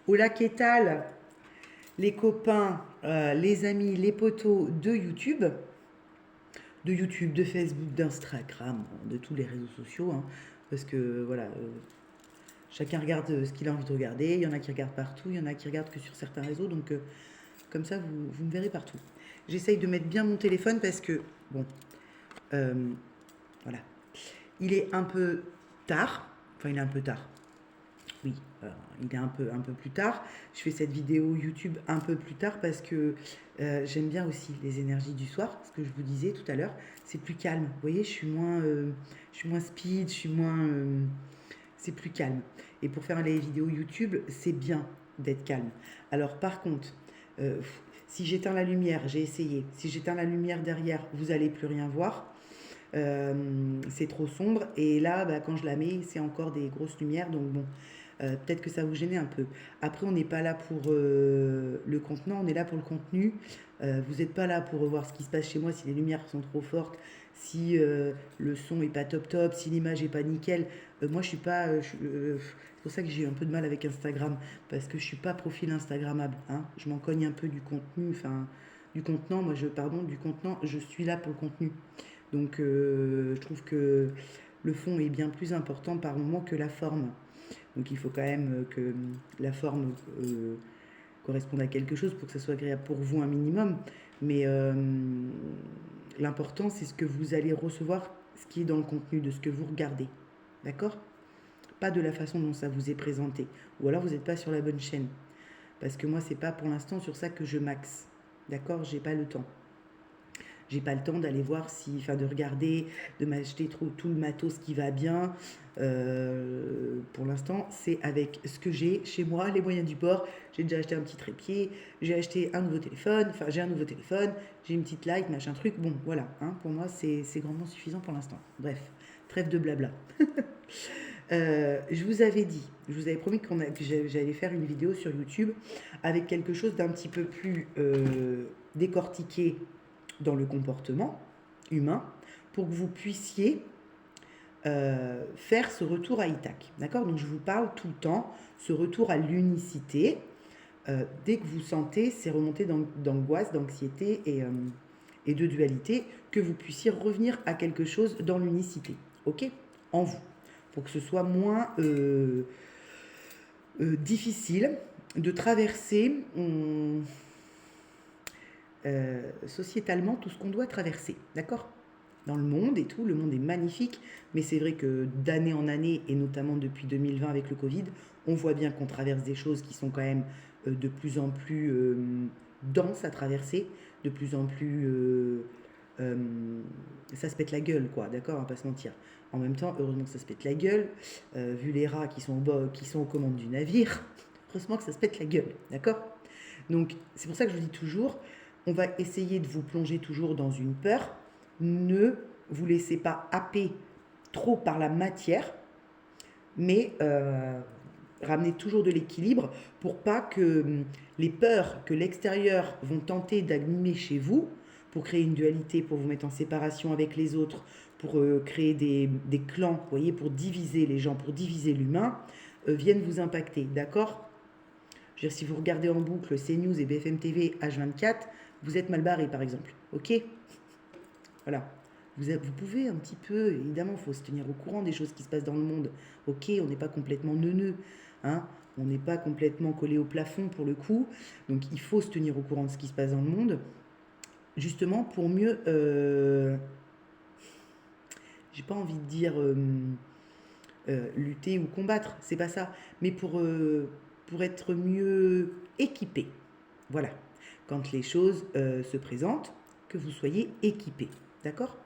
Hola, ¿qué tal? Les copains, les amis, les potos de YouTube, de Facebook, d'Instagram, de tous les réseaux sociaux, hein, parce que voilà, chacun regarde ce qu'il a envie de regarder. Il y en a qui regardent partout, il y en a qui regardent que sur certains réseaux, donc comme ça, vous me verrez partout. J'essaye de mettre bien mon téléphone parce que, bon, euh, voilà, il est un peu tard, enfin il est un peu tard, oui, il est un peu plus tard. Je fais cette vidéo YouTube un peu plus tard parce que j'aime bien aussi les énergies du soir. Ce que je vous disais tout à l'heure, c'est plus calme. Vous voyez, je suis moins speed, je suis moins, c'est plus calme. Et pour faire les vidéos YouTube, c'est bien d'être calme. Alors par contre, euh, si j'éteins la lumière, j'ai essayé. Si j'éteins la lumière derrière, vous allez plus rien voir. C'est trop sombre. Et là, bah, quand je la mets, c'est encore des grosses lumières. Donc bon, peut-être que ça vous gênait un peu. Après, on n'est pas là pour le contenant, on est là pour le contenu. Vous n'êtes pas là pour voir ce qui se passe chez moi, si les lumières sont trop fortes, si le son est pas top top, si l'image est pas nickel. Moi, je suis pas. C'est pour ça que j'ai un peu de mal avec Instagram, parce que je suis pas profil Instagrammable. Hein. Je m'en cogne un peu du contenu, enfin du contenant. Moi, pardon, du contenant. Je suis là pour le contenu. Donc, je trouve que le fond est bien plus important par moment que la forme. Donc il faut quand même que la forme corresponde à quelque chose pour que ça soit agréable pour vous un minimum. Mais l'important, c'est ce que vous allez recevoir, ce qui est dans le contenu de ce que vous regardez. D'accord? Pas de la façon dont ça vous est présenté. Ou alors vous n'êtes pas sur la bonne chaîne. Parce que moi, c'est pas pour l'instant sur ça que je maxe. D'accord? J'ai pas le temps. J'ai pas le temps d'aller voir si, enfin de regarder, de m'acheter tout le matos qui va bien. Pour l'instant, c'est avec ce que j'ai chez moi, les moyens du bord. J'ai déjà acheté un petit trépied, j'ai acheté un nouveau téléphone, enfin j'ai un nouveau téléphone, j'ai une petite light, machin truc. Bon, voilà, hein, pour moi c'est grandement suffisant pour l'instant. Bref, trêve de blabla. Je vous avais dit, je vous avais promis que j'allais faire une vidéo sur YouTube avec quelque chose d'un petit peu plus décortiqué dans le comportement humain pour que vous puissiez faire ce retour à Ithac. D'accord? Donc je vous parle tout le temps, ce retour à l'unicité, dès que vous sentez ces remontées d'angoisse, d'anxiété et de dualité, que vous puissiez revenir à quelque chose dans l'unicité. Ok? En vous. Pour que ce soit moins difficile de traverser sociétalement tout ce qu'on doit traverser. D'accord? Dans le monde et tout, le monde est magnifique, mais c'est vrai que d'année en année, et notamment depuis 2020 avec le Covid, on voit bien qu'on traverse des choses qui sont quand même de plus en plus denses à traverser, de plus en plus... euh, ça se pète la gueule, quoi, d'accord, on va pas se mentir. En même temps, heureusement que ça se pète la gueule, vu les rats qui sont aux commandes du navire, heureusement que ça se pète la gueule, d'accord? Donc c'est pour ça que je vous dis toujours, on va essayer de vous plonger toujours dans une peur. Ne vous laissez pas happer trop par la matière, mais ramenez toujours de l'équilibre pour pas que les peurs que l'extérieur vont tenter d'animer chez vous, pour créer une dualité, pour vous mettre en séparation avec les autres, pour créer des clans, vous voyez, pour diviser les gens, pour diviser l'humain, viennent vous impacter, d'accord? Je veux dire, si vous regardez en boucle CNews et BFM TV H24, vous êtes mal barré, par exemple. Ok? Voilà. Vous pouvez un petit peu, évidemment, il faut se tenir au courant des choses qui se passent dans le monde. Ok, on n'est pas complètement neuneux, hein, on n'est pas complètement collé au plafond pour le coup. Donc il faut se tenir au courant de ce qui se passe dans le monde, justement pour mieux, j'ai pas envie de dire lutter ou combattre, c'est pas ça, mais pour être mieux équipé. Voilà. Quand les choses se présentent, que vous soyez équipé. D'accord?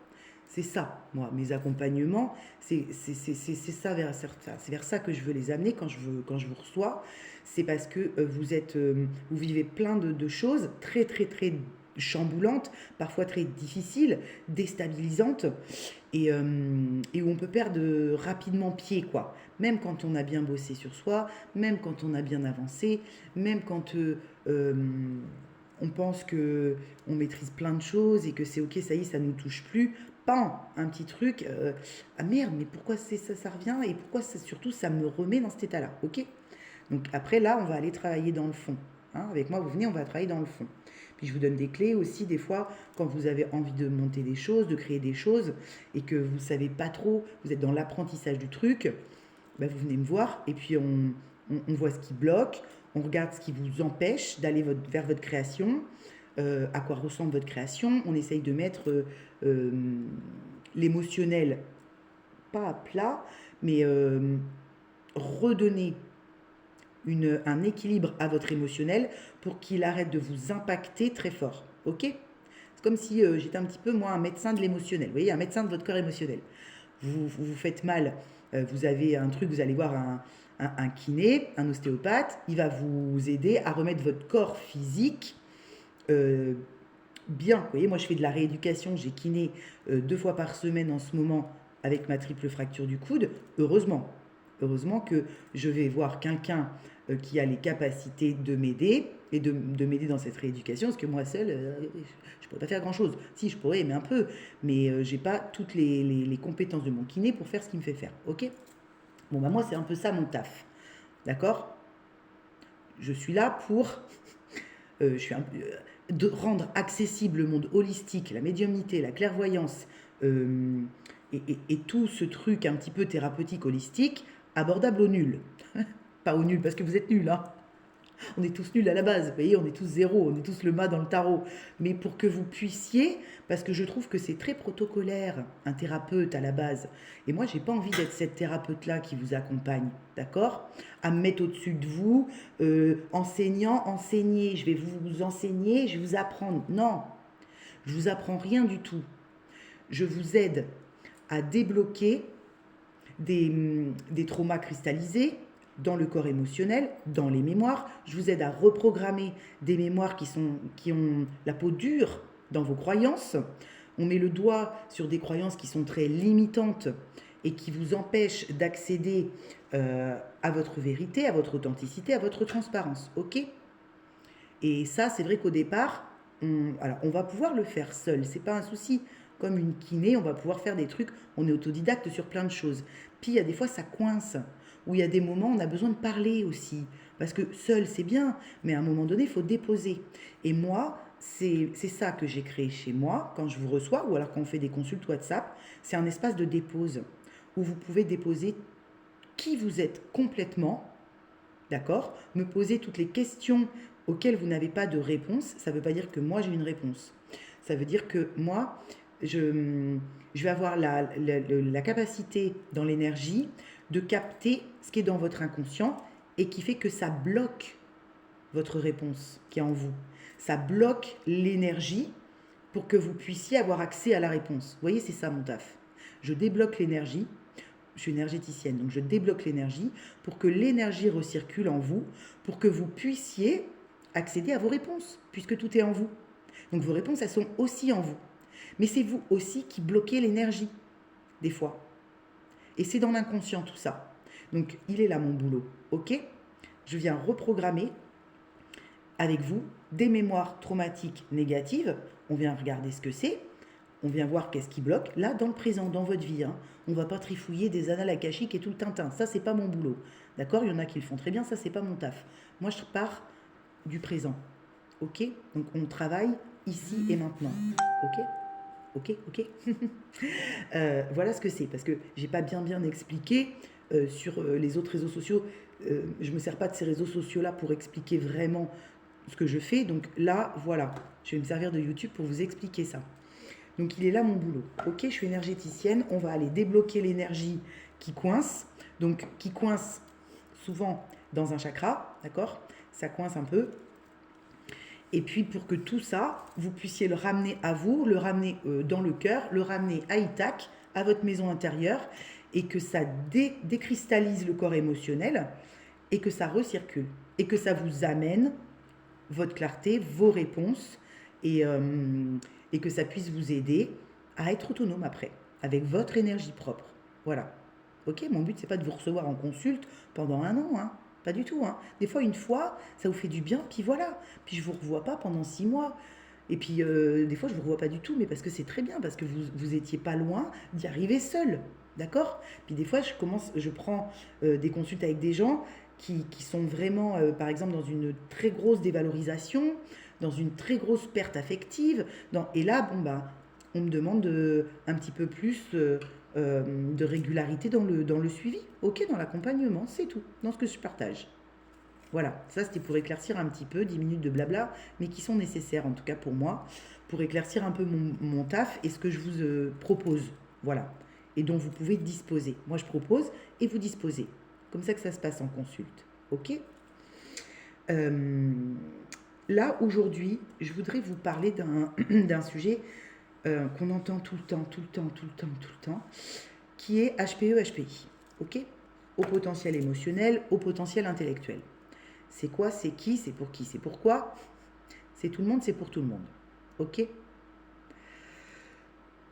C'est ça, moi, mes accompagnements, c'est ça c'est vers ça que je veux les amener quand je vous reçois. C'est parce que vous vivez plein de choses très, très, très chamboulantes, parfois très difficiles, déstabilisantes, et où on peut perdre rapidement pied, quoi. Même quand on a bien bossé sur soi, même quand on a bien avancé, même quand euh, on pense que on maîtrise plein de choses et que c'est ok, ça y est, ça ne nous touche plus. Pas un petit truc, ah merde, mais pourquoi c'est ça, ça revient et pourquoi ça, surtout ça me remet dans cet état-là, ok? Donc après, là, on va aller travailler dans le fond. Hein. Avec moi, vous venez, on va travailler dans le fond. Puis je vous donne des clés aussi, des fois, quand vous avez envie de monter des choses, de créer des choses, et que vous ne savez pas trop, vous êtes dans l'apprentissage du truc, bah, vous venez me voir, et puis on voit ce qui bloque, on regarde ce qui vous empêche d'aller vers votre création, à quoi ressemble votre création, on essaye de mettre l'émotionnel, pas à plat, mais redonner un équilibre à votre émotionnel pour qu'il arrête de vous impacter très fort. Ok? C'est comme si j'étais un petit peu, moi, un médecin de l'émotionnel. Vous voyez, un médecin de votre corps émotionnel. Vous faites mal, vous avez un truc, vous allez voir un kiné, un ostéopathe, il va vous aider à remettre votre corps physique bien. Vous voyez, moi, je fais de la rééducation, j'ai kiné 2 fois par semaine en ce moment avec ma triple fracture du coude. Heureusement. Heureusement que je vais voir quelqu'un qui a les capacités de m'aider et de m'aider dans cette rééducation, parce que moi seule, je ne pourrais pas faire grand-chose. Si, je pourrais aimer un peu, mais je n'ai pas toutes les compétences de mon kiné pour faire ce qu'il me fait faire. Ok? Bon, bah moi, c'est un peu ça mon taf. D'accord? Je suis là pour de rendre accessible le monde holistique, la médiumnité, la clairvoyance et tout ce truc un petit peu thérapeutique holistique abordable au nul. Pas au nul parce que vous êtes nuls, hein. On est tous nuls à la base, vous voyez, on est tous zéro, on est tous le mât dans le tarot. Mais pour que vous puissiez, parce que je trouve que c'est très protocolaire, un thérapeute à la base. Et moi, j'ai pas envie d'être cette thérapeute-là qui vous accompagne, d'accord? À me mettre au-dessus de vous, enseignant, enseigner, je vais vous enseigner, je vais vous apprendre. Non, je vous apprends rien du tout. Je vous aide à débloquer des traumas cristallisés dans le corps émotionnel, dans les mémoires. Je vous aide à reprogrammer des mémoires qui ont la peau dure dans vos croyances. On met le doigt sur des croyances qui sont très limitantes et qui vous empêchent d'accéder à votre vérité, à votre authenticité, à votre transparence. Ok? Et ça, c'est vrai qu'au départ, on va pouvoir le faire seul, c'est pas un souci. Comme une kiné, on va pouvoir faire des trucs, on est autodidacte sur plein de choses. Puis il y a des fois, ça coince, où il y a des moments, on a besoin de parler aussi. Parce que seul, c'est bien, mais à un moment donné, il faut déposer. Et moi, c'est ça que j'ai créé chez moi, quand je vous reçois, ou alors quand on fait des consultes WhatsApp, c'est un espace de dépose, où vous pouvez déposer qui vous êtes complètement, d'accord? Me poser toutes les questions auxquelles vous n'avez pas de réponse. Ça ne veut pas dire que moi, j'ai une réponse. Ça veut dire que moi, je vais avoir la capacité dans l'énergie de capter ce qui est dans votre inconscient et qui fait que ça bloque votre réponse qui est en vous. Ça bloque l'énergie pour que vous puissiez avoir accès à la réponse. Vous voyez, c'est ça mon taf. Je débloque l'énergie. Je suis énergéticienne, donc je débloque l'énergie pour que l'énergie recircule en vous, pour que vous puissiez accéder à vos réponses, puisque tout est en vous. Donc vos réponses, elles sont aussi en vous. Mais c'est vous aussi qui bloquez l'énergie, des fois. Et c'est dans l'inconscient tout ça. Donc il est là mon boulot, ok? Je viens reprogrammer avec vous des mémoires traumatiques négatives. On vient regarder ce que c'est. On vient voir qu'est-ce qui bloque. Là, dans le présent, dans votre vie, hein, on ne va pas trifouiller des annales akashiques et tout le tintin. Ça, c'est pas mon boulot. D'accord? Il y en a qui le font très bien. Ça, c'est pas mon taf. Moi, je pars du présent. Ok? Donc, on travaille ici et maintenant. Ok? Ok. Voilà ce que c'est. Parce que j'ai pas bien expliqué sur les autres réseaux sociaux. Je me sers pas de ces réseaux sociaux-là pour expliquer vraiment ce que je fais. Donc là, voilà. Je vais me servir de YouTube pour vous expliquer ça. Donc il est là mon boulot. Ok, je suis énergéticienne. On va aller débloquer l'énergie qui coince. Donc qui coince souvent dans un chakra. D'accord? Ça coince un peu. Et puis pour que tout ça, vous puissiez le ramener à vous, le ramener dans le cœur, le ramener à Ithac, à votre maison intérieure, et que ça décristallise le corps émotionnel, et que ça recircule, et que ça vous amène votre clarté, vos réponses, et que ça puisse vous aider à être autonome après, avec votre énergie propre. Voilà. Ok, mon but, c'est pas de vous recevoir en consulte pendant 1 an, hein. Pas du tout, hein. Des fois, une fois, ça vous fait du bien, puis voilà. Puis je vous revois pas pendant 6 mois. Et puis, des fois, je vous revois pas du tout, mais parce que c'est très bien, parce que vous étiez pas loin d'y arriver seul. D'accord? Puis des fois, je prends des consultes avec des gens, qui sont vraiment, par exemple, dans une très grosse dévalorisation, dans une très grosse perte affective. Et là, bon, bah, on me demande un petit peu plus de régularité dans le suivi. Ok, dans l'accompagnement, c'est tout, dans ce que je partage. Voilà, ça c'était pour éclaircir un petit peu, 10 minutes de blabla, mais qui sont nécessaires en tout cas pour moi, pour éclaircir un peu mon taf et ce que je vous propose. Voilà, et dont vous pouvez disposer. Moi je propose et vous disposez. Comme ça que ça se passe en consulte. Ok. Là, aujourd'hui, je voudrais vous parler d'un sujet qu'on entend tout le temps, qui est HPE-HPI. Ok. Au potentiel émotionnel, au potentiel intellectuel. C'est quoi, c'est qui, c'est pour qui, c'est pourquoi. C'est tout le monde, c'est pour tout le monde. Ok.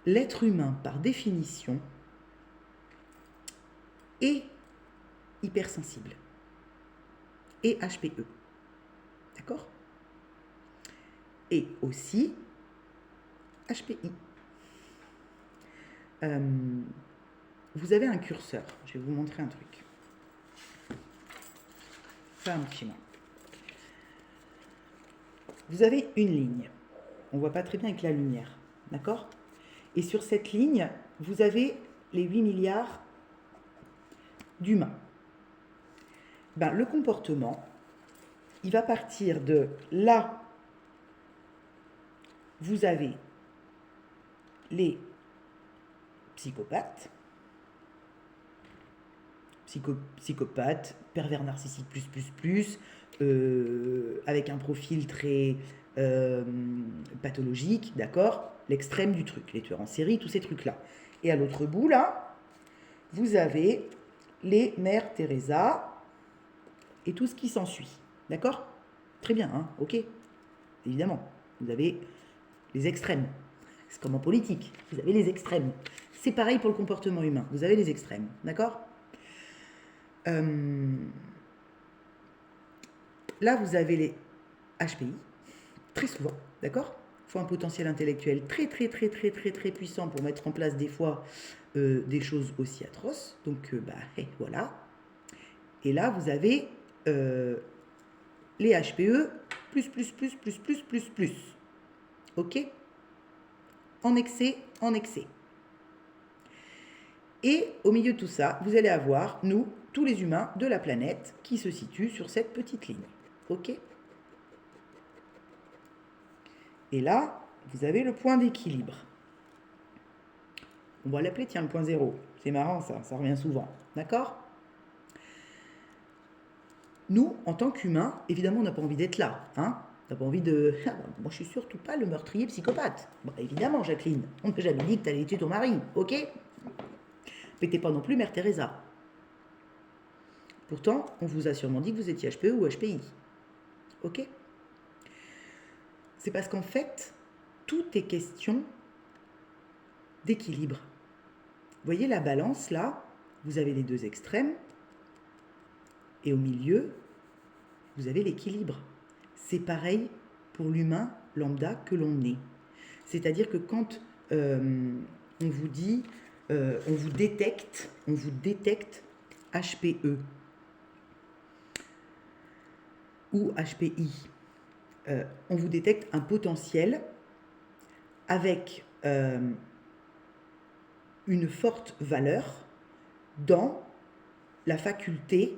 L'être humain, par définition, est hypersensible et HPE. D'accord. Et aussi HPI. Vous avez un curseur. Je vais vous montrer un truc. Faire un petit mot. Vous avez une ligne. On ne voit pas très bien avec la lumière. D'accord. Et sur cette ligne, vous avez les 8 milliards d'humains. Ben, le comportement, il va partir de là. Vous avez les psychopathes, pervers narcissiques avec un profil très pathologique, d'accord, l'extrême du truc, les tueurs en série, tous ces trucs-là. Et à l'autre bout, là, vous avez les mères Teresa et tout ce qui s'ensuit, d'accord. Très bien, hein, ok. Évidemment, vous avez les extrêmes. C'est comme en politique, vous avez les extrêmes. C'est pareil pour le comportement humain, vous avez les extrêmes, d'accord. Là, vous avez les HPI, très souvent, d'accord. Il faut un potentiel intellectuel très puissant pour mettre en place des fois des choses aussi atroces. Donc, voilà. Et là, vous avez les HPE plus. Ok. En excès. Et au milieu de tout ça, vous allez avoir, nous, tous les humains de la planète qui se situent sur cette petite ligne. Ok. Et là, vous avez le point d'équilibre. On va l'appeler, tiens, le point zéro. C'est marrant, ça revient souvent. D'accord. Nous, en tant qu'humains, évidemment, on n'a pas envie d'être là. Hein. On n'a pas envie de... moi, je suis surtout pas le meurtrier psychopathe. Bon, évidemment, Jacqueline, on t'a jamais dit que t'allais tuer ton mari, ok. Mais t'es pas non plus mère Teresa. Pourtant, on vous a sûrement dit que vous étiez HPE ou HPI. Ok. C'est parce qu'en fait, tout est question d'équilibre. Vous voyez la balance là, vous avez les deux extrêmes, et au milieu, vous avez l'équilibre. C'est pareil pour l'humain lambda que l'on est. C'est-à-dire que quand on vous dit, on vous détecte HPE ou HPI, on vous détecte un potentiel avec une forte valeur dans la faculté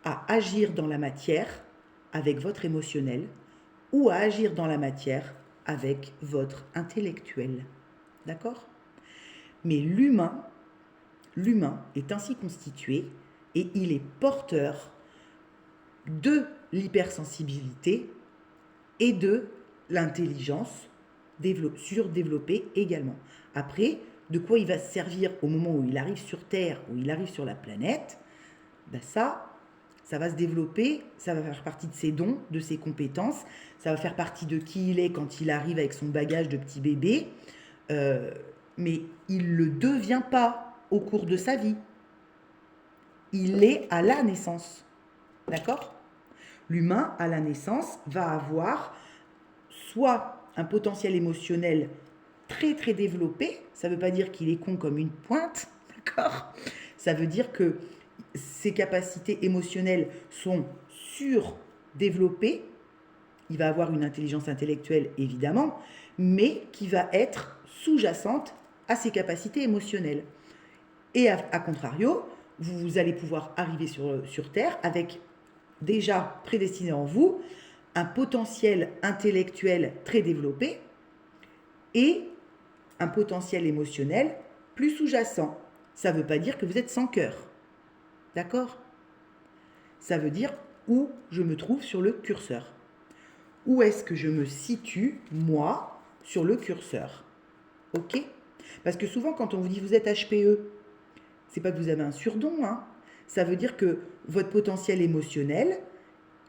à agir dans la matière avec votre émotionnel ou à agir dans la matière avec votre intellectuel. D'accord ? Mais l'humain est ainsi constitué et il est porteur de l'hypersensibilité et de l'intelligence surdéveloppée également. Après, de quoi il va se servir au moment où il arrive sur Terre, où il arrive sur la planète, ben ça va se développer, ça va faire partie de ses dons, de ses compétences, ça va faire partie de qui il est quand il arrive avec son bagage de petit bébé, mais il ne le devient pas au cours de sa vie. Il est à la naissance. D'accord ? L'humain, à la naissance, va avoir soit un potentiel émotionnel très développé, ça ne veut pas dire qu'il est con comme une pointe, d'accord ? Ça veut dire que ses capacités émotionnelles sont surdéveloppées, il va avoir une intelligence intellectuelle évidemment, mais qui va être sous-jacente à ses capacités émotionnelles. Et à contrario, vous allez pouvoir arriver sur Terre avec déjà prédestiné en vous un potentiel intellectuel très développé et un potentiel émotionnel plus sous-jacent. Ça ne veut pas dire que vous êtes sans cœur. D'accord? Ça veut dire où je me trouve sur le curseur. Où est-ce que je me situe, moi, sur le curseur? Ok? Parce que souvent, quand on vous dit vous êtes HPE, c'est pas que vous avez un surdon, hein. Ça veut dire que votre potentiel émotionnel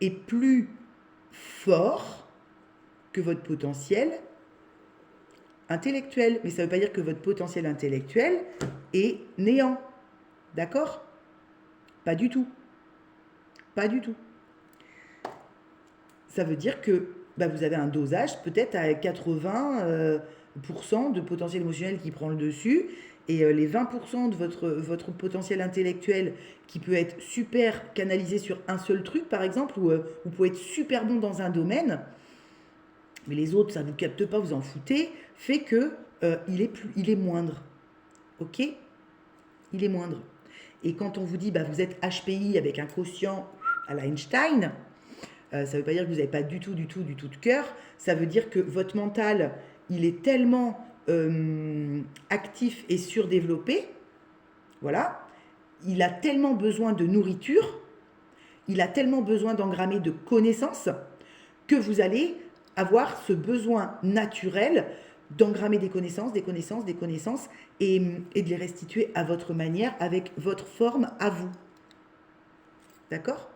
est plus fort que votre potentiel intellectuel. Mais ça ne veut pas dire que votre potentiel intellectuel est néant. D'accord? Pas du tout. Pas du tout. Ça veut dire que vous avez un dosage peut-être à 80% de potentiel émotionnel qui prend le dessus et les 20% de votre potentiel intellectuel qui peut être super canalisé sur un seul truc par exemple, ou vous pouvez être super bon dans un domaine, mais les autres ça ne vous capte pas, vous en foutez, fait que il est moindre. Ok? Il est moindre. Et quand on vous dit vous êtes HPI avec un quotient à la Einstein, ça ne veut pas dire que vous n'avez pas du tout de cœur. Ça veut dire que votre mental, il est tellement actif et surdéveloppé. Voilà. Il a tellement besoin de nourriture, il a tellement besoin d'engrammer de connaissances que vous allez avoir ce besoin naturel d'engrammer des connaissances et de les restituer à votre manière, avec votre forme à vous. D'accord ?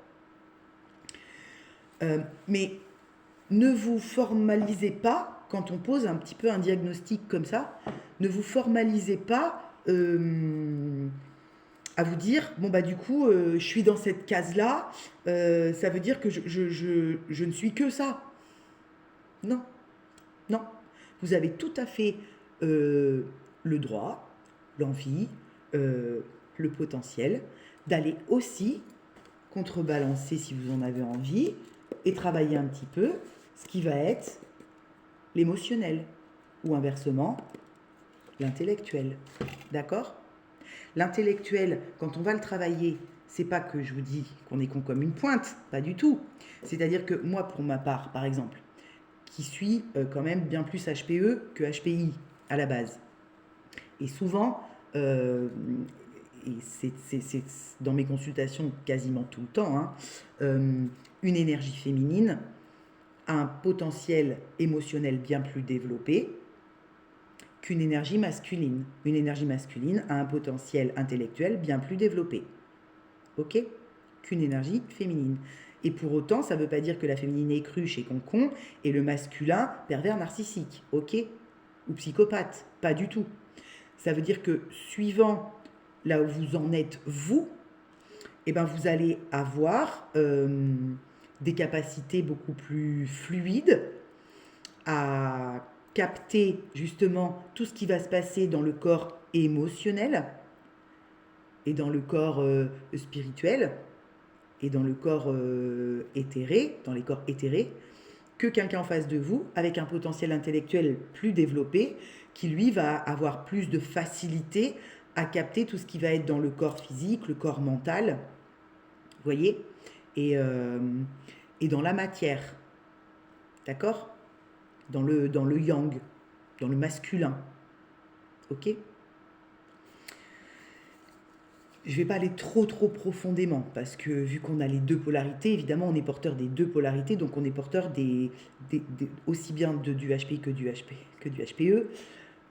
Mais ne vous formalisez pas, quand on pose un petit peu un diagnostic comme ça, ne vous formalisez pas à vous dire, du coup, je suis dans cette case-là, ça veut dire que je ne suis que ça. Non, non. Vous avez tout à fait le droit, l'envie, le potentiel d'aller aussi contrebalancer, si vous en avez envie, et travailler un petit peu ce qui va être l'émotionnel, ou inversement, l'intellectuel. D'accord ? L'intellectuel, quand on va le travailler, c'est pas que je vous dis qu'on est con comme une pointe, pas du tout. C'est-à-dire que moi, pour ma part, par exemple, qui suis quand même bien plus HPE que HPI à la base, et souvent, et c'est dans mes consultations quasiment tout le temps, hein, une énergie féminine a un potentiel émotionnel bien plus développé qu'une énergie masculine. Une énergie masculine a un potentiel intellectuel bien plus développé, ok, qu'une énergie féminine. Et pour autant, ça ne veut pas dire que la féminine est cruche et concon et le masculin pervers narcissique, ok, ou psychopathe, pas du tout. Ça veut dire que suivant là où vous en êtes vous, vous allez avoir des capacités beaucoup plus fluides à capter justement tout ce qui va se passer dans le corps émotionnel et dans le corps spirituel et dans le corps éthéré, dans les corps éthérés, que quelqu'un en face de vous avec un potentiel intellectuel plus développé qui lui va avoir plus de facilité à capter tout ce qui va être dans le corps physique, le corps mental, vous voyez, et dans la matière, d'accord, dans le yang, dans le masculin, ok. Je ne vais pas aller trop profondément parce que vu qu'on a les deux polarités, évidemment on est porteur des deux polarités, donc on est porteur aussi bien du HPI que du HPE,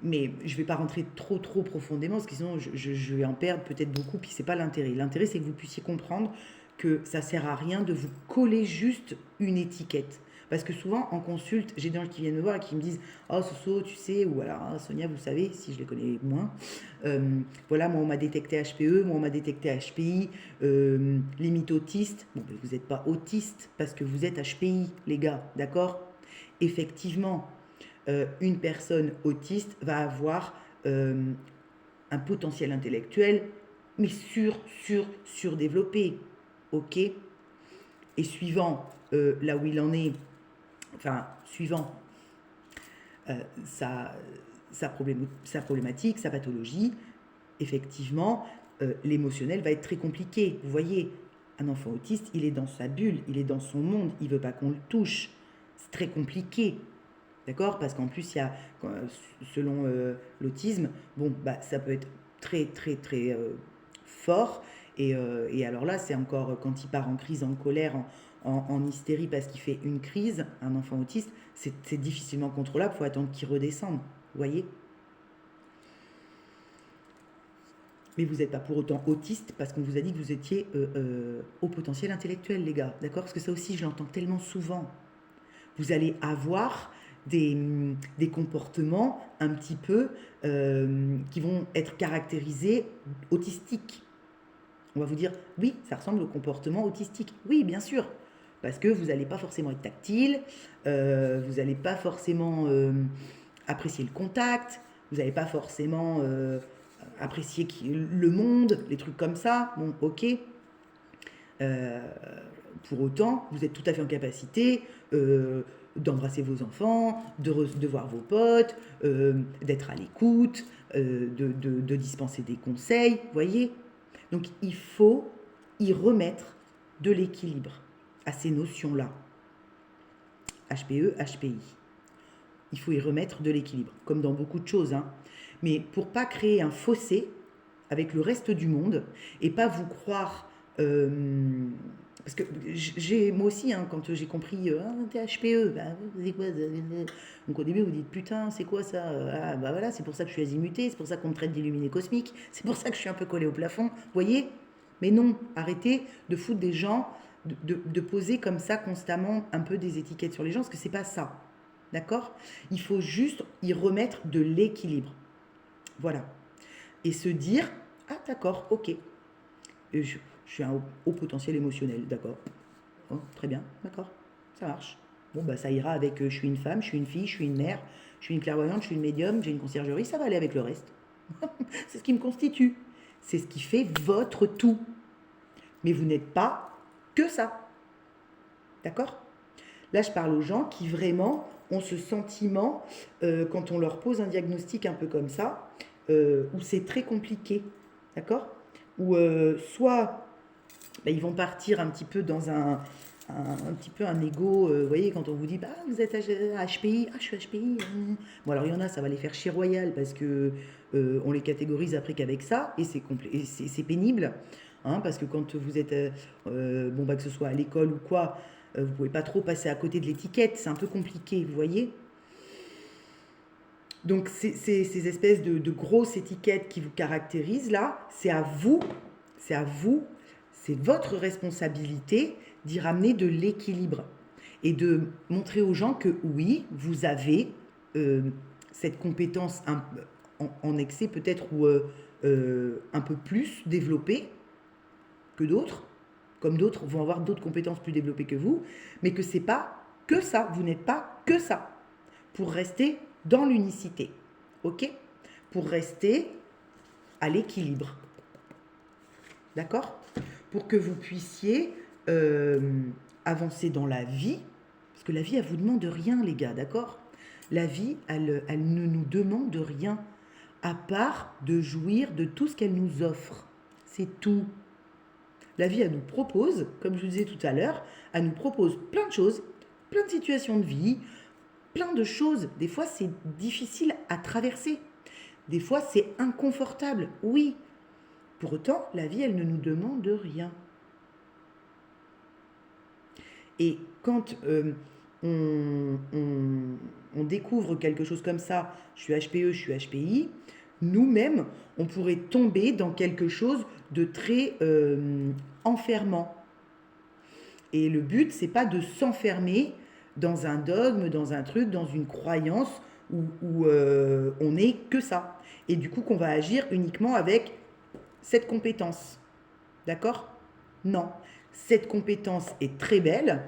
mais je ne vais pas rentrer trop profondément parce que sinon je vais en perdre peut-être beaucoup, puis c'est pas l'intérêt. L'intérêt c'est que vous puissiez comprendre que ça sert à rien de vous coller juste une étiquette. Parce que souvent, en consulte, j'ai des gens qui viennent me voir et qui me disent « Oh, Soso, tu sais, ou alors Sonia, vous savez, si je les connais moins, voilà, moi, on m'a détecté HPE, moi, on m'a détecté HPI, limite autiste. » Bon, mais vous n'êtes pas autiste parce que vous êtes HPI, les gars, d'accord ? Effectivement, une personne autiste va avoir un potentiel intellectuel mais surdéveloppé, ok? Et suivant là où il en est, enfin, suivant euh, sa, sa problématique, sa pathologie, effectivement, l'émotionnel va être très compliqué. Vous voyez, un enfant autiste, il est dans sa bulle, il est dans son monde, il ne veut pas qu'on le touche. C'est très compliqué. D'accord? Parce qu'en plus, il y a, selon l'autisme, bon, bah, ça peut être très, très, très fort. Et alors là, c'est encore quand il part en crise, en colère, en hystérie parce qu'il fait une crise, un enfant autiste, c'est difficilement contrôlable. Il faut attendre qu'il redescende. Vous voyez? Mais vous n'êtes pas pour autant autiste parce qu'on vous a dit que vous étiez au potentiel intellectuel, les gars. D'accord? Parce que ça aussi, je l'entends tellement souvent. Vous allez avoir des comportements un petit peu qui vont être caractérisés autistiques. On va vous dire, oui, ça ressemble au comportement autistique. Oui, bien sûr, parce que vous n'allez pas forcément être tactile, vous n'allez pas forcément apprécier le contact, vous n'allez pas forcément apprécier le monde, les trucs comme ça. Bon, ok. Euh, pour autant, vous êtes tout à fait en capacité d'embrasser vos enfants, de voir vos potes, d'être à l'écoute, de dispenser des conseils, vous voyez? Donc il faut y remettre de l'équilibre à ces notions-là. HPE, HPI. Il faut y remettre de l'équilibre, comme dans beaucoup de choses. Hein. Mais pour pas créer un fossé avec le reste du monde et pas vous croire... parce que moi aussi, hein, quand j'ai compris, t'es HPE, bah, c'est quoi ça? Donc au début, vous dites, putain, c'est quoi ça? Ah, bah voilà, c'est pour ça que je suis azimuté, c'est pour ça qu'on me traite d'illuminé cosmique, c'est pour ça que je suis un peu collé au plafond, vous voyez? Mais non, arrêtez de foutre des gens, de poser comme ça constamment un peu des étiquettes sur les gens, parce que c'est pas ça. D'accord? Il faut juste y remettre de l'équilibre. Voilà. Et se dire, ah d'accord, ok. Je suis un haut potentiel émotionnel, d'accord. Oh, très bien, d'accord, ça marche. Bon, bah ça ira avec je suis une femme, je suis une fille, je suis une mère, je suis une clairvoyante, je suis une médium, j'ai une conciergerie, ça va aller avec le reste. C'est ce qui me constitue. C'est ce qui fait votre tout. Mais vous n'êtes pas que ça. D'accord? Là, je parle aux gens qui vraiment ont ce sentiment, quand on leur pose un diagnostic un peu comme ça, où c'est très compliqué. D'accord? Où soit bah, ils vont partir un petit peu dans un petit peu un ego. Vous voyez, quand on vous dit, bah, vous êtes HPI, ah, je suis HPI. Bon, alors il y en a, ça va les faire chier royal parce que on les catégorise après qu'avec ça, et c'est pénible. Hein, parce que quand vous êtes, bon, bah, que ce soit à l'école ou quoi, vous pouvez pas trop passer à côté de l'étiquette, c'est un peu compliqué, vous voyez. Donc ces espèces de grosses étiquettes qui vous caractérisent là, c'est à vous, c'est votre responsabilité d'y ramener de l'équilibre et de montrer aux gens que oui, vous avez cette compétence en excès peut-être ou un peu plus développée que d'autres, comme d'autres vont avoir d'autres compétences plus développées que vous, mais que c'est pas que ça, vous n'êtes pas que ça, pour rester dans l'unicité, ok? Pour rester à l'équilibre, d'accord? Pour que vous puissiez avancer dans la vie, parce que la vie, elle vous demande rien, les gars, d'accord? La vie, elle ne nous demande rien, à part de jouir de tout ce qu'elle nous offre. C'est tout. La vie, elle nous propose, comme je vous disais tout à l'heure, elle nous propose plein de choses, plein de situations de vie, plein de choses. Des fois, c'est difficile à traverser. Des fois, c'est inconfortable, oui. Pour autant, la vie, elle ne nous demande rien. Et quand on découvre quelque chose comme ça, je suis HPE, je suis HPI, nous-mêmes, on pourrait tomber dans quelque chose de très enfermant. Et le but, c'est pas de s'enfermer dans un dogme, dans un truc, dans une croyance où on n'est que ça. Et du coup, qu'on va agir uniquement avec cette compétence. D'accord? Non. Cette compétence est très belle,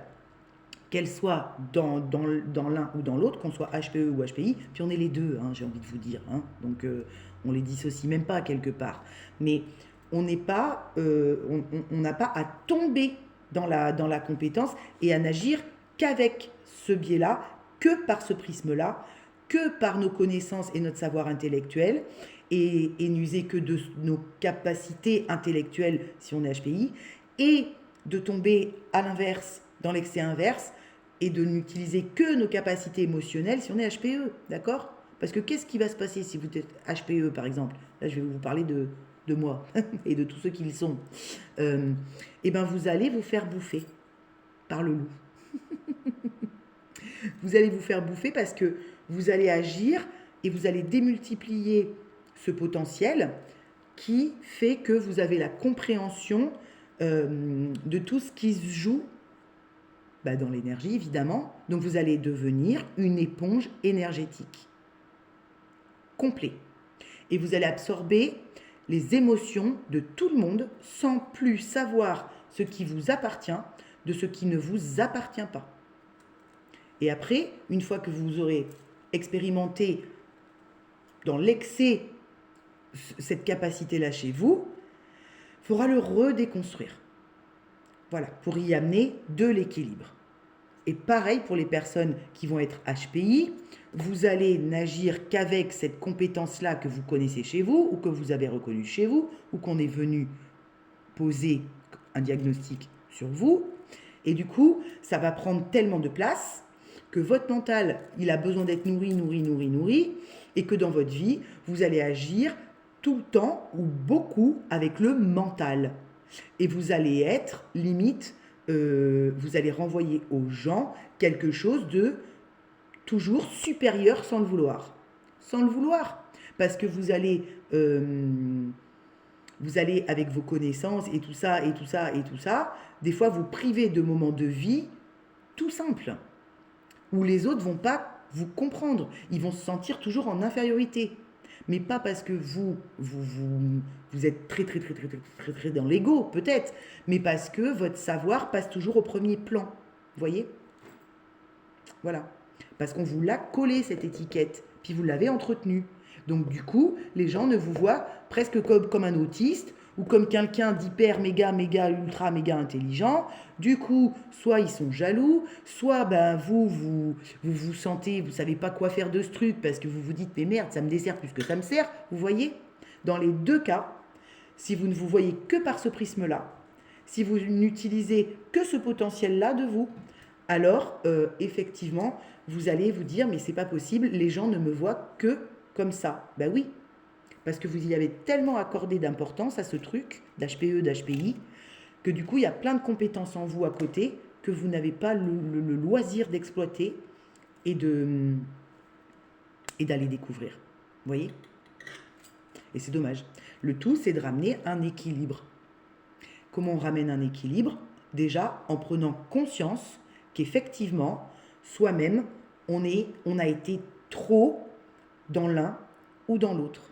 qu'elle soit dans l'un ou dans l'autre, qu'on soit HPE ou HPI, puis on est les deux, hein, j'ai envie de vous dire. Hein, donc on les dissocie même pas quelque part. Mais on n'est pas, on n'a pas à tomber dans la compétence et à n'agir qu'avec ce biais-là, que par ce prisme-là, que par nos connaissances et notre savoir intellectuel, et n'user que de nos capacités intellectuelles si on est HPI, et de tomber à l'inverse, dans l'excès inverse, et de n'utiliser que nos capacités émotionnelles si on est HPE, d'accord? Parce que qu'est-ce qui va se passer si vous êtes HPE, par exemple? Là, je vais vous parler de moi et de tous ceux qui le sont. Et ben, vous allez vous faire bouffer par le loup. Vous allez vous faire bouffer parce que vous allez agir et vous allez démultiplier ce potentiel qui fait que vous avez la compréhension de tout ce qui se joue dans l'énergie, évidemment. Donc vous allez devenir une éponge énergétique complet. Et vous allez absorber les émotions de tout le monde sans plus savoir ce qui vous appartient de ce qui ne vous appartient pas. Et après, une fois que vous aurez expérimenté dans l'excès cette capacité-là chez vous, il faudra le redéconstruire. Voilà, pour y amener de l'équilibre. Et pareil pour les personnes qui vont être HPI, vous allez n'agir qu'avec cette compétence-là que vous connaissez chez vous, ou que vous avez reconnue chez vous, ou qu'on est venu poser un diagnostic sur vous. Et du coup, ça va prendre tellement de place que votre mental, il a besoin d'être nourri, et que dans votre vie, vous allez agir tout le temps ou beaucoup avec le mental. Et vous allez être, limite, vous allez renvoyer aux gens quelque chose de toujours supérieur sans le vouloir. Sans le vouloir. Parce que vous allez avec vos connaissances et tout ça, des fois vous priver de moments de vie tout simples, où les autres vont pas vous comprendre. Ils vont se sentir toujours en infériorité. Mais pas parce que vous êtes très dans l'ego, peut-être, mais parce que votre savoir passe toujours au premier plan. Vous voyez? Voilà. Parce qu'on vous l'a collé, cette étiquette, puis vous l'avez entretenue. Donc du coup, les gens ne vous voient presque comme un autiste ou comme quelqu'un d'hyper, méga, ultra, méga intelligent. Du coup, soit ils sont jaloux, soit vous sentez, vous savez pas quoi faire de ce truc parce que vous vous dites, mais merde, ça me dessert plus que ça me sert. Vous voyez? Dans les deux cas, si vous ne vous voyez que par ce prisme-là, si vous n'utilisez que ce potentiel-là de vous, alors effectivement, vous allez vous dire, mais c'est pas possible, les gens ne me voient que comme ça. Ben oui, parce que vous y avez tellement accordé d'importance à ce truc d'HPE, d'HPI, que du coup, il y a plein de compétences en vous à côté que vous n'avez pas le loisir d'exploiter et d'aller découvrir. Vous voyez? Et c'est dommage. Le tout, c'est de ramener un équilibre. Comment on ramène un équilibre? Déjà, en prenant conscience qu'effectivement, soi-même, on a été trop dans l'un ou dans l'autre.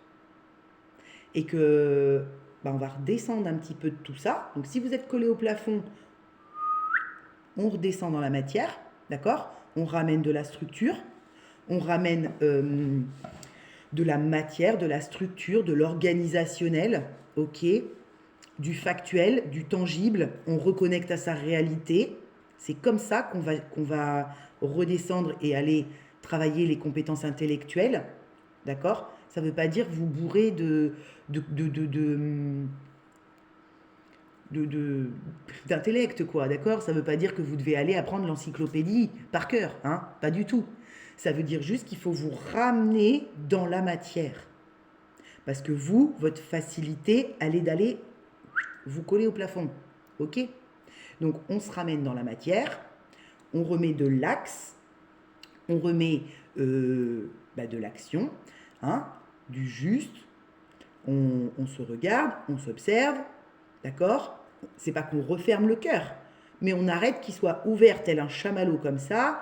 Et que on va redescendre un petit peu de tout ça. Donc si vous êtes collé au plafond, on redescend dans la matière, d'accord? On ramène de la structure, on ramène de la matière, de la structure, de l'organisationnel, ok? Du factuel, du tangible, on reconnecte à sa réalité. C'est comme ça qu'on va redescendre et aller travailler les compétences intellectuelles, d'accord? Ça ne veut pas dire vous bourrer d'intellect, quoi, d'accord? Ça ne veut pas dire que vous devez aller apprendre l'encyclopédie par cœur, hein? Pas du tout. Ça veut dire juste qu'il faut vous ramener dans la matière. Parce que vous, votre facilité, elle est d'aller vous coller au plafond, ok? Donc on se ramène dans la matière, on remet de l'axe, on remet de l'action, hein, du juste, on se regarde, on s'observe, d'accord? C'est pas qu'on referme le cœur, mais on arrête qu'il soit ouvert tel un chamallow comme ça,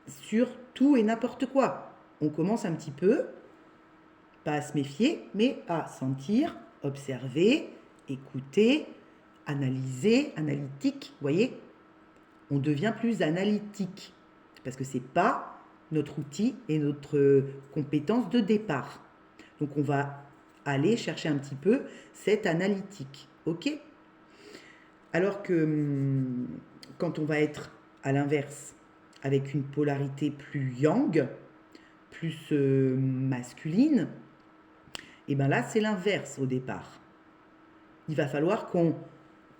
sur tout et n'importe quoi. On commence un petit peu, pas à se méfier, mais à sentir, observer, écouter, analyser, analytique, vous voyez? On devient plus analytique, parce que c'est pas notre outil et notre compétence de départ. Donc on va aller chercher un petit peu cette analytique. Ok? Alors que quand on va être à l'inverse, avec une polarité plus yang, plus masculine, et bien là, c'est l'inverse au départ. Il va falloir qu'on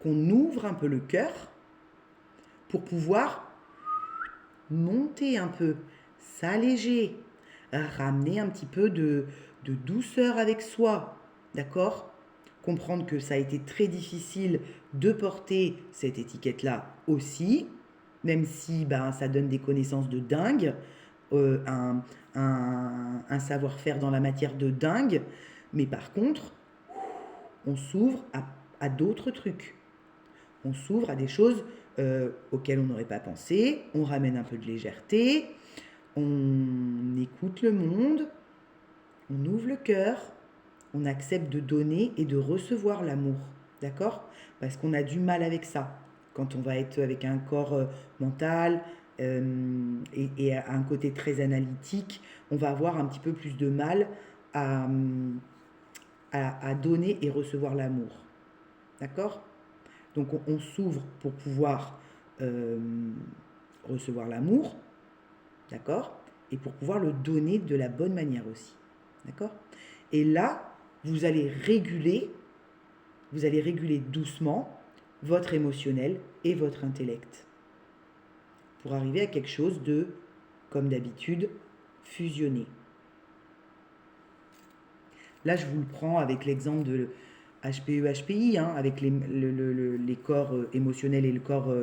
ouvre un peu le cœur pour pouvoir monter un peu, s'alléger, ramener un petit peu de douceur avec soi, d'accord? Comprendre que ça a été très difficile de porter cette étiquette-là aussi, même si ben, ça donne des connaissances de dingue, un savoir-faire dans la matière de dingue, mais par contre, on s'ouvre à d'autres trucs. On s'ouvre à des choses auxquelles on n'aurait pas pensé, on ramène un peu de légèreté, on écoute le monde, on ouvre le cœur, on accepte de donner et de recevoir l'amour, d'accord? Parce qu'on a du mal avec ça. Quand on va être avec un corps mental et un côté très analytique, on va avoir un petit peu plus de mal à, à donner et recevoir l'amour, d'accord? Donc on s'ouvre pour pouvoir recevoir l'amour, d'accord? Et pour pouvoir le donner de la bonne manière aussi, d'accord? Et là, vous allez réguler doucement votre émotionnel et votre intellect pour arriver à quelque chose de, comme d'habitude, fusionné. Là, je vous le prends avec l'exemple de HPE-HPI, hein, avec les corps émotionnels et le corps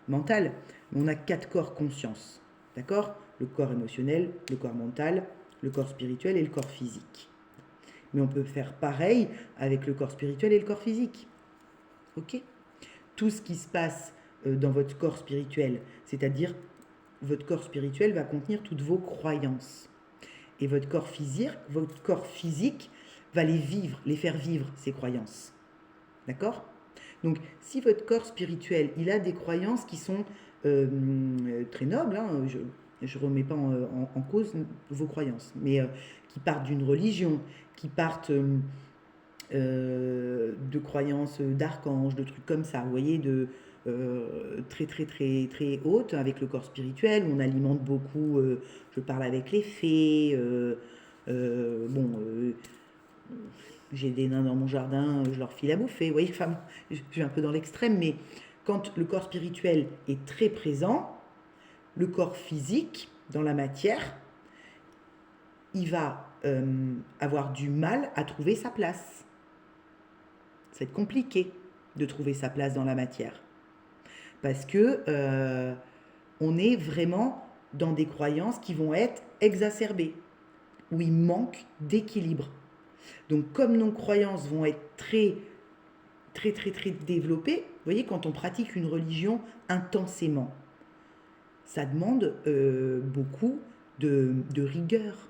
mental. On a 4 corps conscience, d'accord? Le corps émotionnel, le corps mental, le corps spirituel et le corps physique. Mais on peut faire pareil avec le corps spirituel et le corps physique. Ok? Tout ce qui se passe dans votre corps spirituel, c'est-à-dire votre corps spirituel va contenir toutes vos croyances. Et votre corps physique va les faire vivre, ces croyances. D'accord? Donc, si votre corps spirituel, il a des croyances qui sont très nobles, hein, je ne remets pas en cause vos croyances, mais qui partent d'une religion, qui partent de croyances d'archanges, de trucs comme ça, vous voyez, de très très très très hautes, avec le corps spirituel, où on alimente beaucoup, je parle avec les fées, j'ai des nains dans mon jardin, je leur file à bouffer, vous voyez, enfin, je suis un peu dans l'extrême, mais quand le corps spirituel est très présent, le corps physique, dans la matière, il va avoir du mal à trouver sa place. Ça va être compliqué de trouver sa place dans la matière. Parce que on est vraiment dans des croyances qui vont être exacerbées, où il manque d'équilibre. Donc comme nos croyances vont être très très très très développées, vous voyez, quand on pratique une religion intensément, ça demande beaucoup de rigueur.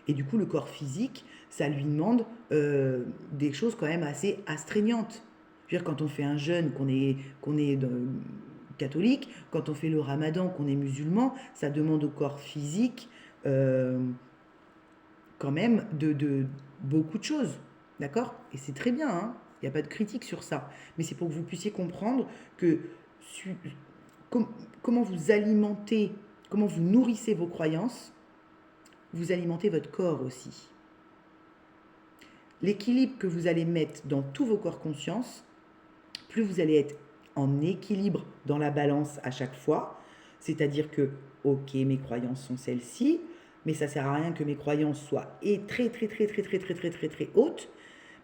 Et du coup, le corps physique, ça lui demande des choses quand même assez astreignantes. Je veux dire, quand on fait un jeûne, qu'on est catholique, quand on fait le ramadan, qu'on est musulman, ça demande au corps physique quand même de beaucoup de choses. D'accord? Et c'est très bien, hein, il n'y a pas de critique sur ça. Mais c'est pour que vous puissiez comprendre que comment vous alimentez, comment vous nourrissez vos croyances, vous alimentez votre corps aussi. L'équilibre que vous allez mettre dans tous vos corps conscience, plus vous allez être en équilibre dans la balance à chaque fois, c'est-à-dire que, ok, mes croyances sont celles-ci, mais ça sert à rien que mes croyances soient très très très très très très très très très hautes,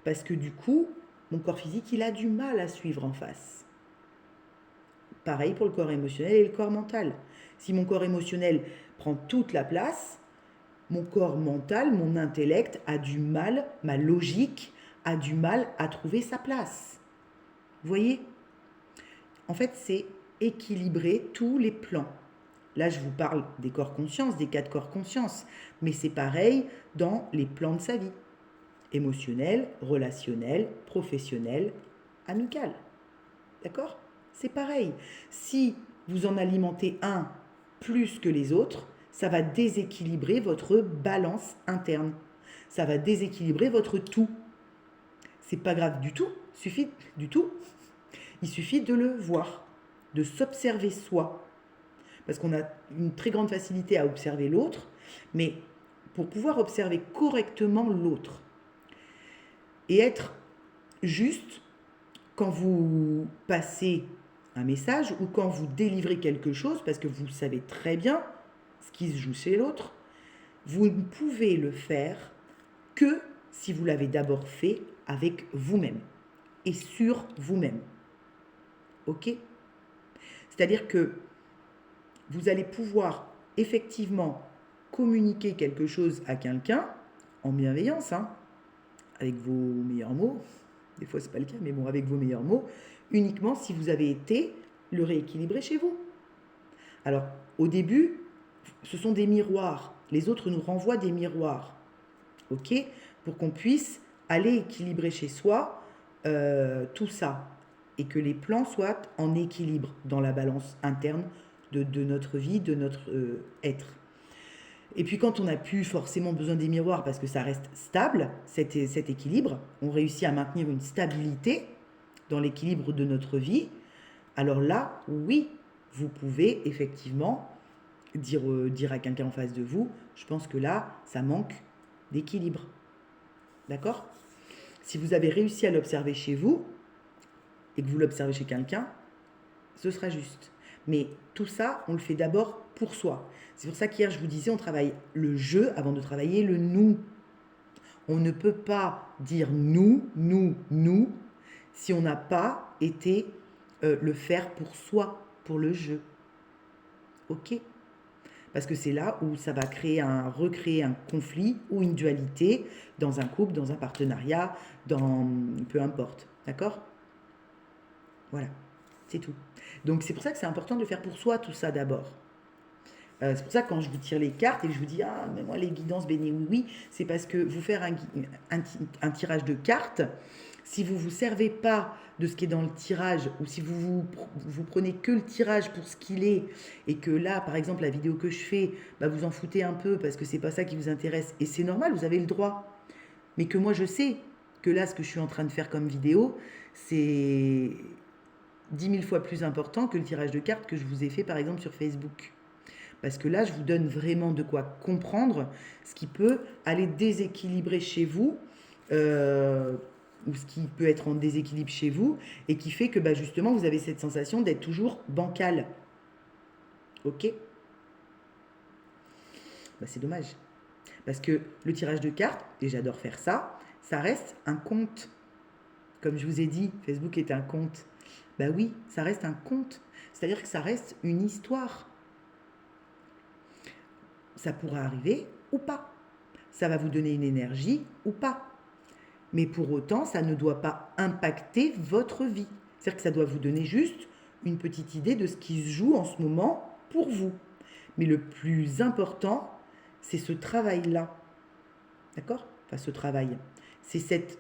parce que du coup, mon corps physique, il a du mal à suivre en face. Pareil pour le corps émotionnel et le corps mental. Si mon corps émotionnel prend toute la place, mon corps mental, mon intellect a du mal, ma logique a du mal à trouver sa place. Vous voyez? En fait, c'est équilibrer tous les plans. Là, je vous parle des corps conscience, des 4 corps conscience, mais c'est pareil dans les plans de sa vie. Émotionnel, relationnel, professionnel, amical. D'accord? C'est pareil. Si vous en alimentez un plus que les autres, ça va déséquilibrer votre balance interne. Ça va déséquilibrer votre tout. C'est pas grave du tout, il suffit de le voir, de s'observer soi. Parce qu'on a une très grande facilité à observer l'autre, mais pour pouvoir observer correctement l'autre et être juste quand vous passez un message ou quand vous délivrez quelque chose, parce que vous savez très bien ce qui se joue chez l'autre, vous ne pouvez le faire que si vous l'avez d'abord fait avec vous-même et sur vous-même. Ok ? C'est-à-dire que vous allez pouvoir effectivement communiquer quelque chose à quelqu'un en bienveillance, hein, avec vos meilleurs mots. Des fois, c'est pas le cas, mais bon, avec vos meilleurs mots, uniquement si vous avez été le rééquilibrer chez vous. Alors, au début, ce sont des miroirs. Les autres nous renvoient des miroirs, ok, pour qu'on puisse aller équilibrer chez soi tout ça et que les plans soient en équilibre dans la balance interne de notre vie, de notre être. Et puis quand on n'a plus forcément besoin des miroirs parce que ça reste stable, cet équilibre, on réussit à maintenir une stabilité dans l'équilibre de notre vie, alors là, oui, vous pouvez effectivement dire à quelqu'un en face de vous, je pense que là, ça manque d'équilibre. D'accord ? Si vous avez réussi à l'observer chez vous et que vous l'observez chez quelqu'un, ce sera juste. Mais tout ça, on le fait d'abord pour soi. C'est pour ça qu'hier, je vous disais, on travaille le je avant de travailler le nous. On ne peut pas dire nous, si on n'a pas été le faire pour soi, pour le je. Ok ? Parce que c'est là où ça va recréer un conflit ou une dualité dans un couple, dans un partenariat, peu importe. D'accord ? Voilà, c'est tout. Donc c'est pour ça que c'est important de faire pour soi tout ça d'abord. C'est pour ça que quand je vous tire les cartes et que je vous dis « Ah, mais moi les guidances béni oui, c'est parce que vous faire un tirage de cartes, si vous ne vous servez pas de ce qui est dans le tirage ou si vous prenez que le tirage pour ce qu'il est et que là, par exemple, la vidéo que je fais, bah, vous en foutez un peu parce que c'est pas ça qui vous intéresse et c'est normal, vous avez le droit. Mais que moi je sais que là, ce que je suis en train de faire comme vidéo, c'est 10 000 fois plus important que le tirage de cartes que je vous ai fait par exemple sur Facebook. Parce que là, je vous donne vraiment de quoi comprendre ce qui peut aller déséquilibrer chez vous, ou ce qui peut être en déséquilibre chez vous, et qui fait que bah, justement, vous avez cette sensation d'être toujours bancal. Ok ? Bah, c'est dommage. Parce que le tirage de cartes, et j'adore faire ça, ça reste un conte. Comme je vous ai dit, Facebook est un conte. Bah oui, ça reste un conte. C'est-à-dire que ça reste une histoire. Ça pourra arriver ou pas. Ça va vous donner une énergie ou pas. Mais pour autant, ça ne doit pas impacter votre vie. C'est-à-dire que ça doit vous donner juste une petite idée de ce qui se joue en ce moment pour vous. Mais le plus important, c'est ce travail-là. D'accord ? Enfin, ce travail. C'est cette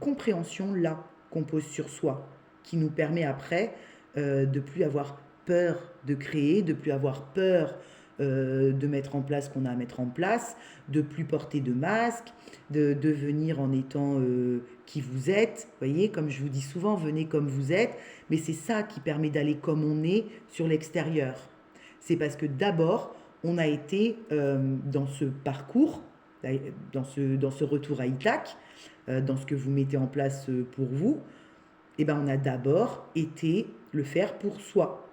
compréhension-là qu'on pose sur soi, qui nous permet après de ne plus avoir peur de créer, de ne plus avoir peur de mettre en place ce qu'on a à mettre en place, de ne plus porter de masque, de devenir en étant qui vous êtes. Vous voyez, comme je vous dis souvent, venez comme vous êtes, mais c'est ça qui permet d'aller comme on est sur l'extérieur. C'est parce que d'abord, on a été dans ce parcours, dans ce retour à Ithac, dans ce que vous mettez en place pour vous, et ben on a d'abord été le faire pour soi.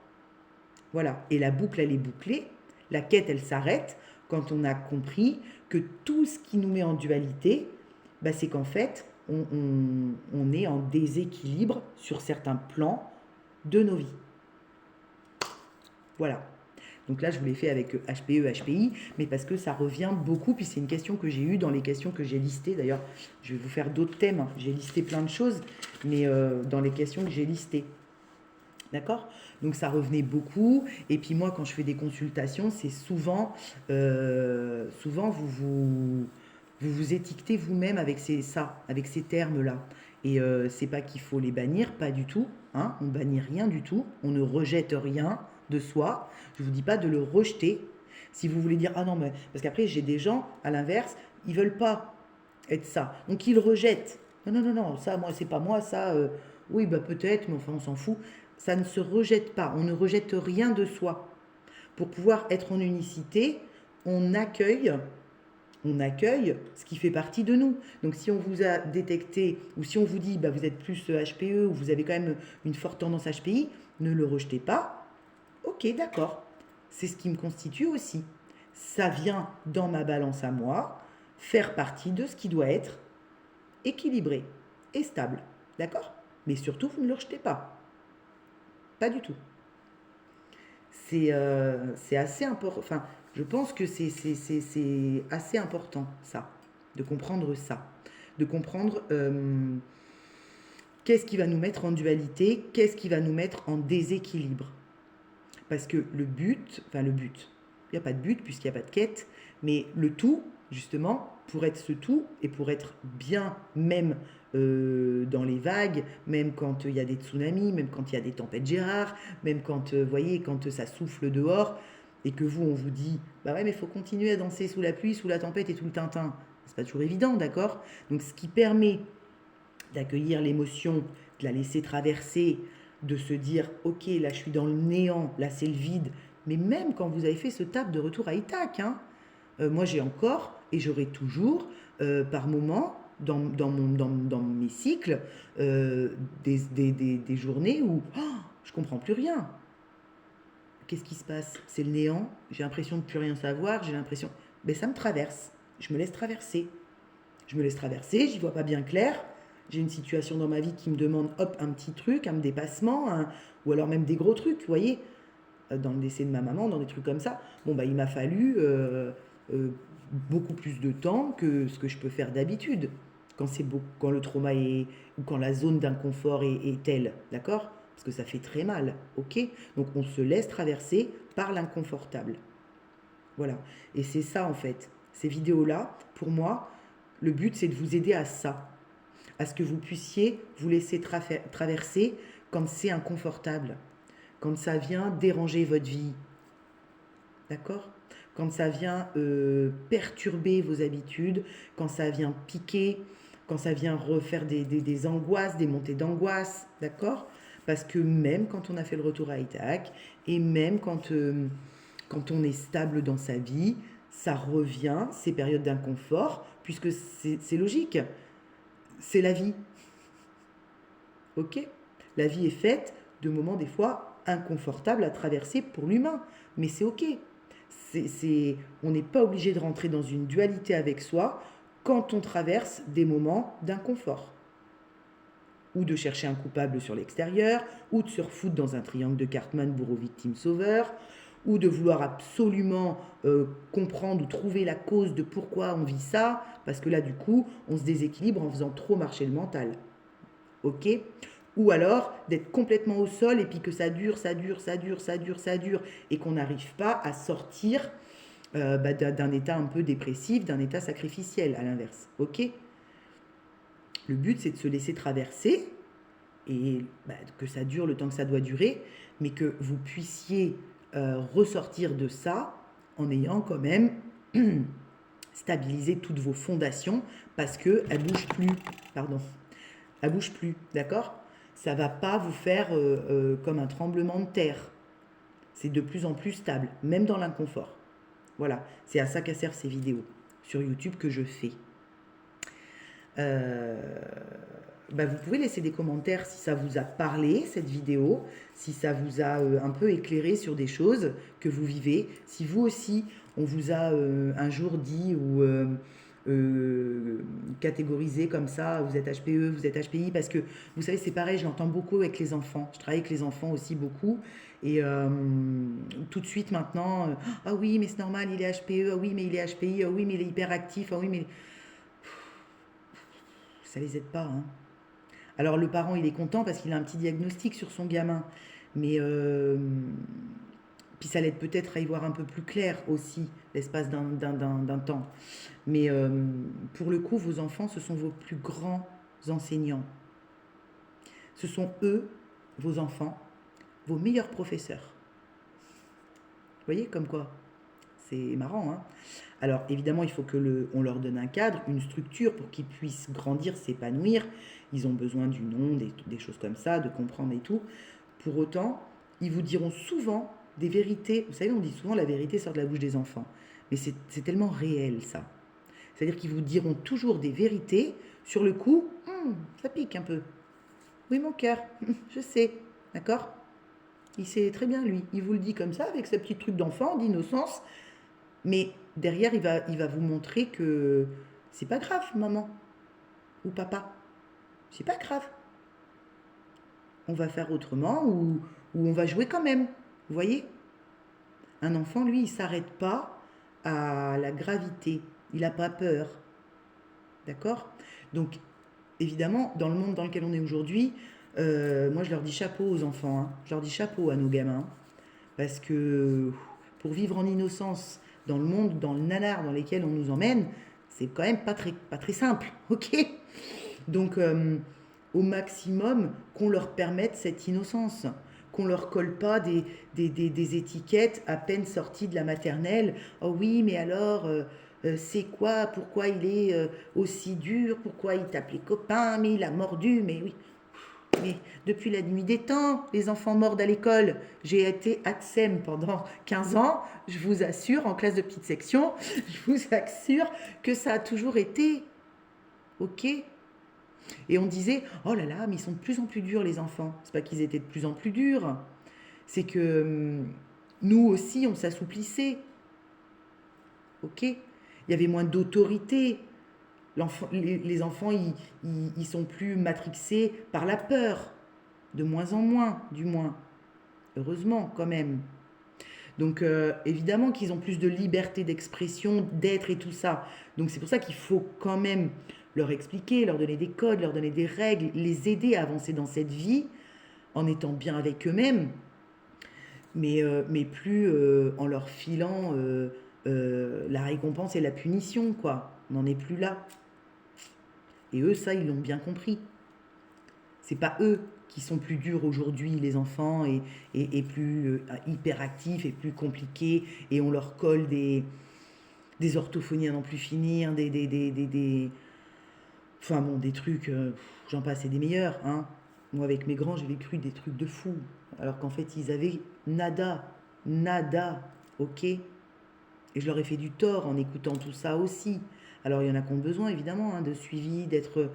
Voilà. Et la boucle, elle est bouclée. La quête, elle s'arrête quand on a compris que tout ce qui nous met en dualité, bah, c'est qu'en fait, on est en déséquilibre sur certains plans de nos vies. Voilà. Donc là, je vous l'ai fait avec HPE, HPI, mais parce que ça revient beaucoup, puis c'est une question que j'ai eue dans les questions que j'ai listées. D'ailleurs, je vais vous faire d'autres thèmes. J'ai listé plein de choses, mais dans les questions que j'ai listées. D'accord ? Donc ça revenait beaucoup. Et puis moi, quand je fais des consultations, c'est souvent vous vous étiquetez vous-même avec avec ces termes-là. Et c'est pas qu'il faut les bannir, pas du tout. Hein, on bannit rien du tout. On ne rejette rien de soi. Je vous dis pas de le rejeter. Si vous voulez dire ah non mais parce qu'après j'ai des gens à l'inverse, ils veulent pas être ça. Donc il rejette. Non, non, non, non, ça, moi, c'est pas moi, ça, oui, bah peut-être, mais enfin, on s'en fout. Ça ne se rejette pas. On ne rejette rien de soi. Pour pouvoir être en unicité, on accueille, on accueille ce qui fait partie de nous. Donc si on vous a détecté, ou si on vous dit, bah, vous êtes plus HPE, ou vous avez quand même une forte tendance HPI, ne le rejetez pas. Ok, d'accord. C'est ce qui me constitue aussi. Ça vient dans ma balance à moi, faire partie de ce qui doit être équilibré et stable. D'accord? Mais surtout, vous ne le rejetez pas. Pas du tout. C'est assez important. Enfin, je pense que c'est assez important, ça, de comprendre ça. De comprendre qu'est-ce qui va nous mettre en dualité, qu'est-ce qui va nous mettre en déséquilibre. Parce que le but, il n'y a pas de but puisqu'il n'y a pas de quête, mais le tout, justement, pour être ce tout et pour être bien même dans les vagues, même quand il y a des tsunamis, même quand il y a des tempêtes Gérard, même quand, voyez, quand ça souffle dehors et que vous, on vous dit, bah ouais, mais il faut continuer à danser sous la pluie, sous la tempête et tout le tintin. C'est pas toujours évident, d'accord? Donc ce qui permet d'accueillir l'émotion, de la laisser traverser, de se dire ok, là je suis dans le néant, là c'est le vide. Mais même quand vous avez fait ce tap de retour à Ithac, hein, moi j'ai encore et j'aurai toujours par moment dans mes cycles des journées où je comprends plus rien. Qu'est-ce qui se passe? C'est le néant, j'ai l'impression de plus rien savoir, j'ai l'impression... Ben ça me traverse, je me laisse traverser. Je me laisse traverser, j'y vois pas bien clair. J'ai une situation dans ma vie qui me demande, hop, un petit truc, un dépassement, ou alors même des gros trucs, vous voyez, dans le décès de ma maman, dans des trucs comme ça. Bon, bah, il m'a fallu beaucoup plus de temps que ce que je peux faire d'habitude, quand le trauma est, ou quand la zone d'inconfort est telle, d'accord? Parce que ça fait très mal, ok? Donc on se laisse traverser par l'inconfortable. Voilà. Et c'est ça, en fait. Ces vidéos-là, pour moi, le but, c'est de vous aider à ça, à ce que vous puissiez vous laisser traverser quand c'est inconfortable, quand ça vient déranger votre vie, d'accord? Quand ça vient perturber vos habitudes, quand ça vient piquer, quand ça vient refaire des angoisses, des montées d'angoisse, d'accord? Parce que même quand on a fait le retour à Ithac, et même quand on est stable dans sa vie, ça revient, ces périodes d'inconfort, puisque c'est logique, c'est la vie. Ok? La vie est faite de moments des fois inconfortables à traverser pour l'humain, mais c'est ok. On n'est pas obligé de rentrer dans une dualité avec soi quand on traverse des moments d'inconfort. Ou de chercher un coupable sur l'extérieur, ou de se refoutre dans un triangle de Cartman bourreau-victime-sauveur, ou de vouloir absolument comprendre ou trouver la cause de pourquoi on vit ça, parce que là, du coup, on se déséquilibre en faisant trop marcher le mental. Ok? Ou alors d'être complètement au sol et puis que ça dure, et qu'on n'arrive pas à sortir d'un état un peu dépressif, d'un état sacrificiel, à l'inverse. Ok? Le but, c'est de se laisser traverser et que ça dure le temps que ça doit durer, mais que vous puissiez ressortir de ça en ayant quand même stabilisé toutes vos fondations parce qu'elles ne bougent plus. Pardon. Elles ne bougent plus, d'accord? Ça ne va pas vous faire comme un tremblement de terre. C'est de plus en plus stable, même dans l'inconfort. Voilà, c'est à ça qu'à servent ces vidéos sur YouTube que je fais. Vous pouvez laisser des commentaires si ça vous a parlé, cette vidéo, si ça vous a un peu éclairé sur des choses que vous vivez. Si vous aussi, on vous a un jour dit ou catégorisé comme ça, vous êtes HPE, vous êtes HPI, parce que vous savez, c'est pareil, je l'entends beaucoup avec les enfants. Je travaille avec les enfants aussi beaucoup. Et tout de suite maintenant, ah oui, mais c'est normal, il est HPE, ah oui, mais il est HPI, ah oui, mais il est hyperactif, ah oui, mais... Ça les aide pas, hein. Alors le parent, il est content parce qu'il a un petit diagnostic sur son gamin. Mais puis ça l'aide peut-être à y voir un peu plus clair aussi, l'espace d'un temps. Mais pour le coup, vos enfants, ce sont vos plus grands enseignants. Ce sont eux, vos enfants, vos meilleurs professeurs. Vous voyez, comme quoi, C'est marrant, hein. Alors évidemment, il faut on leur donne un cadre, une structure pour qu'ils puissent grandir, s'épanouir. Ils ont besoin du nom, des choses comme ça, de comprendre et tout. Pour autant, ils vous diront souvent des vérités. Vous savez, on dit souvent la vérité sort de la bouche des enfants. Mais c'est tellement réel, ça. C'est-à-dire qu'ils vous diront toujours des vérités. Sur le coup, ça pique un peu. Oui, mon cœur, je sais. D'accord? Il sait très bien, lui. Il vous le dit comme ça, avec sa petite truc d'enfant, d'innocence. Mais derrière, il va vous montrer que c'est pas grave, maman ou papa. C'est pas grave. On va faire autrement ou on va jouer quand même. Vous voyez? Un enfant, lui, il s'arrête pas à la gravité. Il n'a pas peur. D'accord? Donc, évidemment, dans le monde dans lequel on est aujourd'hui, moi, je leur dis chapeau aux enfants. Hein. Je leur dis chapeau à nos gamins. Parce que pour vivre en innocence dans le monde, dans le nanar dans lequel on nous emmène, c'est quand même pas très simple. Ok? Donc, au maximum, qu'on leur permette cette innocence. Qu'on leur colle pas des étiquettes à peine sorties de la maternelle. Oh oui, mais alors, c'est quoi? Pourquoi il est aussi dur? Pourquoi il tape les copains? Mais il a mordu? Mais oui. Mais depuis la nuit des temps, les enfants mordent à l'école. J'ai été ATSEM pendant 15 ans. Je vous assure, en classe de petite section, je vous assure que ça a toujours été. Ok? Et on disait, oh là là, mais ils sont de plus en plus durs, les enfants. C'est pas qu'ils étaient de plus en plus durs. C'est que nous aussi, on s'assouplissait. Ok? Il y avait moins d'autorité. Les enfants, ils sont plus matrixés par la peur. De moins en moins, du moins. Heureusement, quand même. Donc, évidemment qu'ils ont plus de liberté d'expression, d'être et tout ça. Donc, c'est pour ça qu'il faut quand même leur expliquer, leur donner des codes, leur donner des règles, les aider à avancer dans cette vie en étant bien avec eux-mêmes, mais plus en leur filant la récompense et la punition, quoi. On n'en est plus là. Et eux, ça, ils l'ont bien compris. C'est pas eux qui sont plus durs aujourd'hui, les enfants, et plus hyperactifs et plus compliqués, et on leur colle des orthophonies à n'en plus finir, enfin bon, des trucs, j'en passe, et des meilleurs, hein. Moi, avec mes grands, j'ai vécu des trucs de fou, alors qu'en fait, ils avaient nada, ok? Et je leur ai fait du tort en écoutant tout ça aussi. Alors, il y en a qui ont besoin, évidemment, hein, de suivi, d'être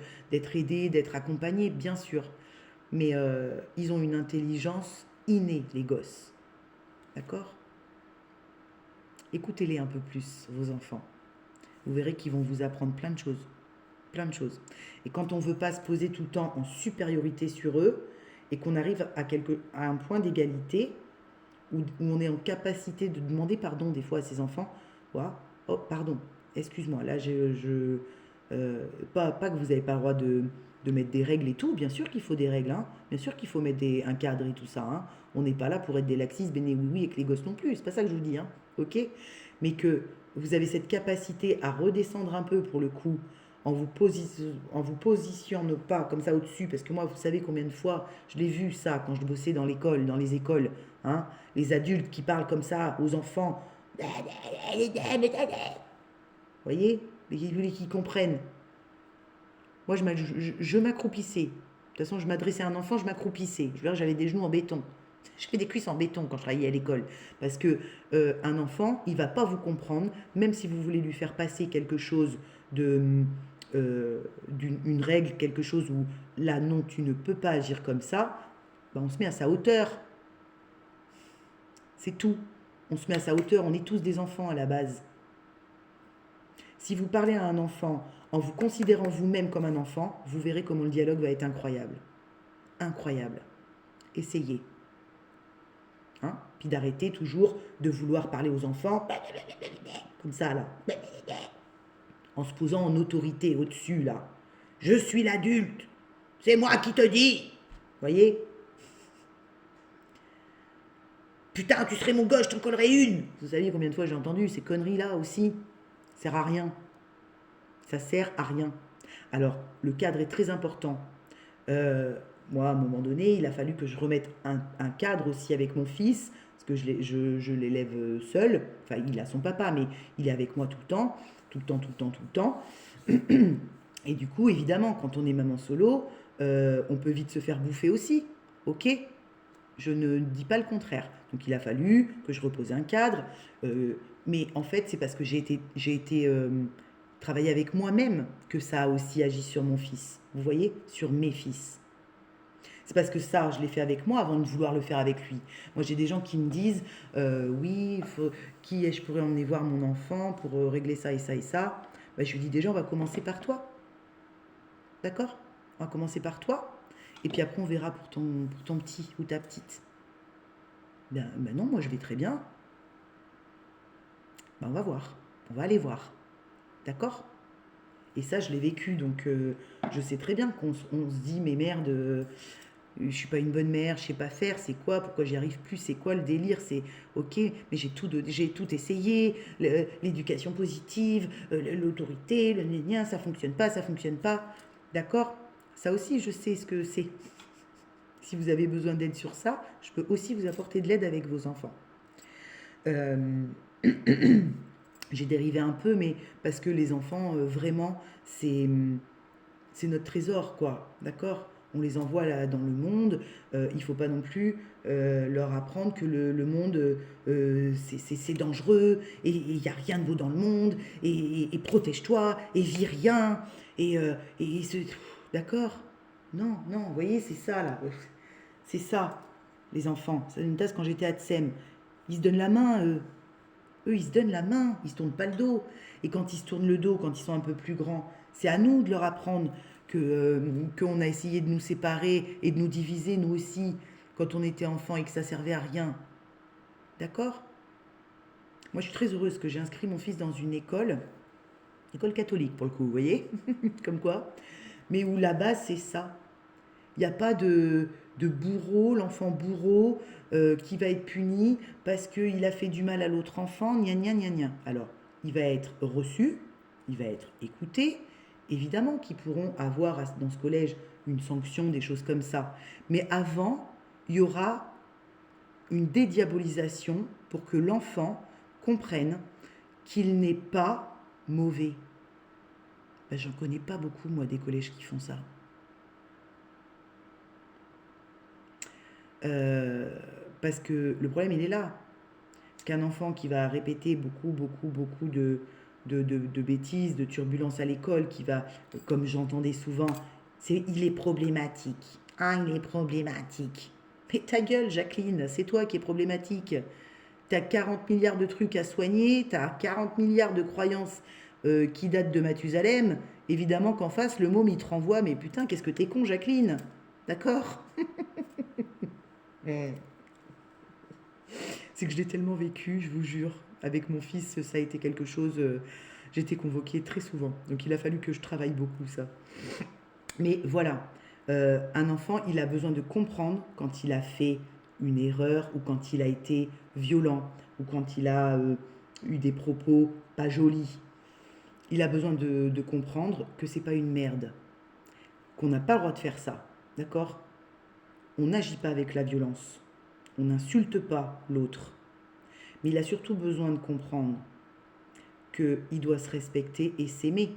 aidés, d'être accompagnés, bien sûr. Mais ils ont une intelligence innée, les gosses. D'accord? Écoutez-les un peu plus, vos enfants. Vous verrez qu'ils vont vous apprendre plein de choses. Plein de choses. Et quand on ne veut pas se poser tout le temps en supériorité sur eux, et qu'on arrive à un point d'égalité, où on est en capacité de demander pardon des fois à ses enfants, voilà, oh, pardon, excuse-moi, là, pas que vous n'avez pas le droit de mettre des règles et tout, bien sûr qu'il faut des règles, hein. Bien sûr qu'il faut mettre un cadre et tout ça, hein. On n'est pas là pour être des laxistes, béné oui oui, et que les gosses non plus, c'est pas ça que je vous dis, hein. Ok? Mais que vous avez cette capacité à redescendre un peu pour le coup, en vous positionnant pas comme ça au-dessus, parce que moi, vous savez combien de fois je l'ai vu ça quand je bossais dans l'école, dans les écoles, hein, les adultes qui parlent comme ça aux enfants, vous voyez, qui comprennent. Moi, je m'accroupissais. De toute façon, je m'adressais à un enfant, je m'accroupissais. Je veux dire, j'avais des genoux en béton. Je fais des cuisses en béton quand je travaillais à l'école. Parce que un enfant, il va pas vous comprendre, même si vous voulez lui faire passer quelque chose d'une règle, quelque chose où là, non, tu ne peux pas agir comme ça, ben, on se met à sa hauteur. C'est tout. On se met à sa hauteur. On est tous des enfants à la base. Si vous parlez à un enfant en vous considérant vous-même comme un enfant, vous verrez comment le dialogue va être incroyable. Incroyable. Essayez. Hein? Puis d'arrêter toujours de vouloir parler aux enfants comme ça, là. En se posant en autorité au-dessus, là. Je suis l'adulte. C'est moi qui te dis. Voyez? Putain, tu serais mon gosse, je t'en collerais une. Vous savez combien de fois j'ai entendu ces conneries-là aussi? Ça sert à rien. Ça sert à rien. Alors, le cadre est très important. Moi, à un moment donné, il a fallu que je remette un cadre aussi avec mon fils, parce parce que je l'élève seul. Enfin, il a son papa, mais il est avec moi tout le temps, tout le temps, tout le temps, tout le temps. Et du coup, évidemment, quand on est maman solo, on peut vite se faire bouffer aussi. Ok, je ne dis pas le contraire. Donc il a fallu que je repose un cadre. Mais en fait, c'est parce que j'ai été travailler avec moi-même que ça a aussi agi sur mon fils. Vous voyez, sur mes fils. C'est parce que ça, je l'ai fait avec moi avant de vouloir le faire avec lui. Moi, j'ai des gens qui me disent oui, qui est-ce que je pourrais emmener voir mon enfant pour régler ça et ça et ça. Ben, je lui dis déjà, on va commencer par toi. D'accord? On va commencer par toi. Et puis après, on verra pour ton petit ou ta petite. Ben non, moi, je vais très bien. Ben, on va voir. On va aller voir. D'accord? Et ça, je l'ai vécu. Donc, je sais très bien qu'on se dit, mais merde. Je suis pas une bonne mère, je sais pas faire, c'est quoi, pourquoi j'y arrive plus, c'est quoi le délire, c'est ok, mais j'ai tout essayé, l'éducation positive, l'autorité, le gna ça fonctionne pas, d'accord? Ça aussi, je sais ce que c'est. Si vous avez besoin d'aide sur ça, je peux aussi vous apporter de l'aide avec vos enfants. Euh, j'ai dérivé un peu, mais parce que les enfants, vraiment, c'est notre trésor, quoi, d'accord? On les envoie là dans le monde, il ne faut pas non plus leur apprendre que le monde, c'est dangereux, et il n'y a rien de beau dans le monde, et protège-toi, et vis rien, et d'accord? Non, non, vous voyez, c'est ça, là. C'est ça, les enfants. C'est une tasse quand j'étais à Tsem. Ils se donnent la main, eux. Eux, ils se donnent la main, ils se tournent pas le dos. Et quand ils se tournent le dos, quand ils sont un peu plus grands, c'est à nous de leur apprendre qu'on a essayé de nous séparer et de nous diviser, nous aussi, quand on était enfant et que ça servait à rien. D'accord? Moi, je suis très heureuse que j'ai inscrit mon fils dans une école catholique pour le coup, vous voyez? Comme quoi? Mais où la base, c'est ça. Il n'y a pas de bourreau, l'enfant bourreau qui va être puni parce qu'il a fait du mal à l'autre enfant, gna gna gna gna. Alors, il va être reçu, il va être écouté. Évidemment qu'ils pourront avoir dans ce collège une sanction, des choses comme ça. Mais avant, il y aura une dédiabolisation pour que l'enfant comprenne qu'il n'est pas mauvais. Ben, j'en connais pas beaucoup, moi, des collèges qui font ça. Euh, Parce que le problème, il est là. Parce qu'un enfant qui va répéter beaucoup de bêtises, de turbulences à l'école, qui va, comme j'entendais souvent, il est problématique. Ah, il est problématique. Mais ta gueule, Jacqueline, c'est toi qui es problématique. T'as 40 milliards de trucs à soigner, t'as 40 milliards de croyances qui datent de Mathusalem. Évidemment qu'en face, le môme, il te renvoie, mais putain, qu'est-ce que t'es con, Jacqueline? D'accord? C'est que je l'ai tellement vécu, je vous jure. Avec mon fils, ça a été quelque chose. J'ai été convoquée très souvent. Donc il a fallu que je travaille beaucoup ça. Mais voilà, un enfant, il a besoin de comprendre quand il a fait une erreur ou quand il a été violent ou quand il a eu des propos pas jolis. Il a besoin de comprendre que c'est pas une merde, qu'on n'a pas le droit de faire ça. D'accord? On n'agit pas avec la violence. On n'insulte pas l'autre. Mais il a surtout besoin de comprendre qu'il doit se respecter et s'aimer.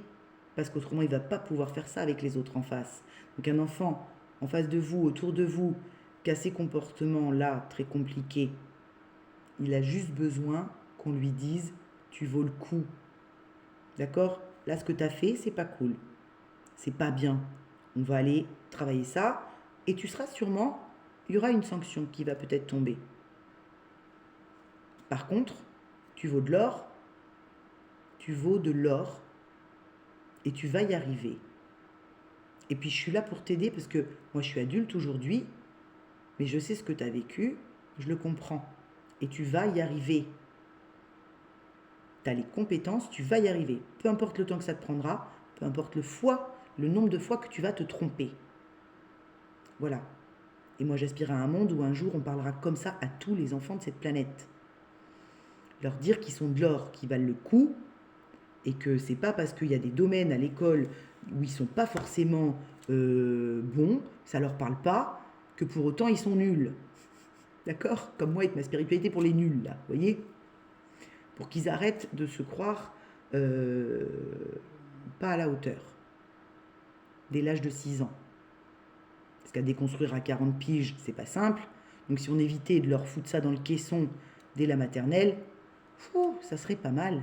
Parce qu'autrement, il ne va pas pouvoir faire ça avec les autres en face. Donc un enfant en face de vous, autour de vous, qui a ces comportements-là très compliqués, il a juste besoin qu'on lui dise « tu vaux le coup ». D'accord? Là, ce que tu as fait, c'est pas cool. C'est pas bien. On va aller travailler ça et tu seras sûrement, il y aura une sanction qui va peut-être tomber. Par contre, tu vaux de l'or, tu vaux de l'or et tu vas y arriver. Et puis je suis là pour t'aider parce que moi je suis adulte aujourd'hui, mais je sais ce que tu as vécu, je le comprends. Et tu vas y arriver. Tu as les compétences, tu vas y arriver. Peu importe le temps que ça te prendra, peu importe le nombre de fois que tu vas te tromper. Voilà. Et moi j'aspire à un monde où un jour on parlera comme ça à tous les enfants de cette planète. Leur dire qu'ils sont de l'or, qu'ils valent le coup, et que c'est pas parce qu'il y a des domaines à l'école où ils sont pas forcément bons, ça leur parle pas, que pour autant ils sont nuls. d'accord? Comme moi avec ma spiritualité pour les nuls, là, vous voyez? Pour qu'ils arrêtent de se croire euh, pas à la hauteur dès l'âge de 6 ans. Parce qu'à déconstruire à 40 piges, c'est pas simple. Donc si on évitait de leur foutre ça dans le caisson dès la maternelle, ça serait pas mal.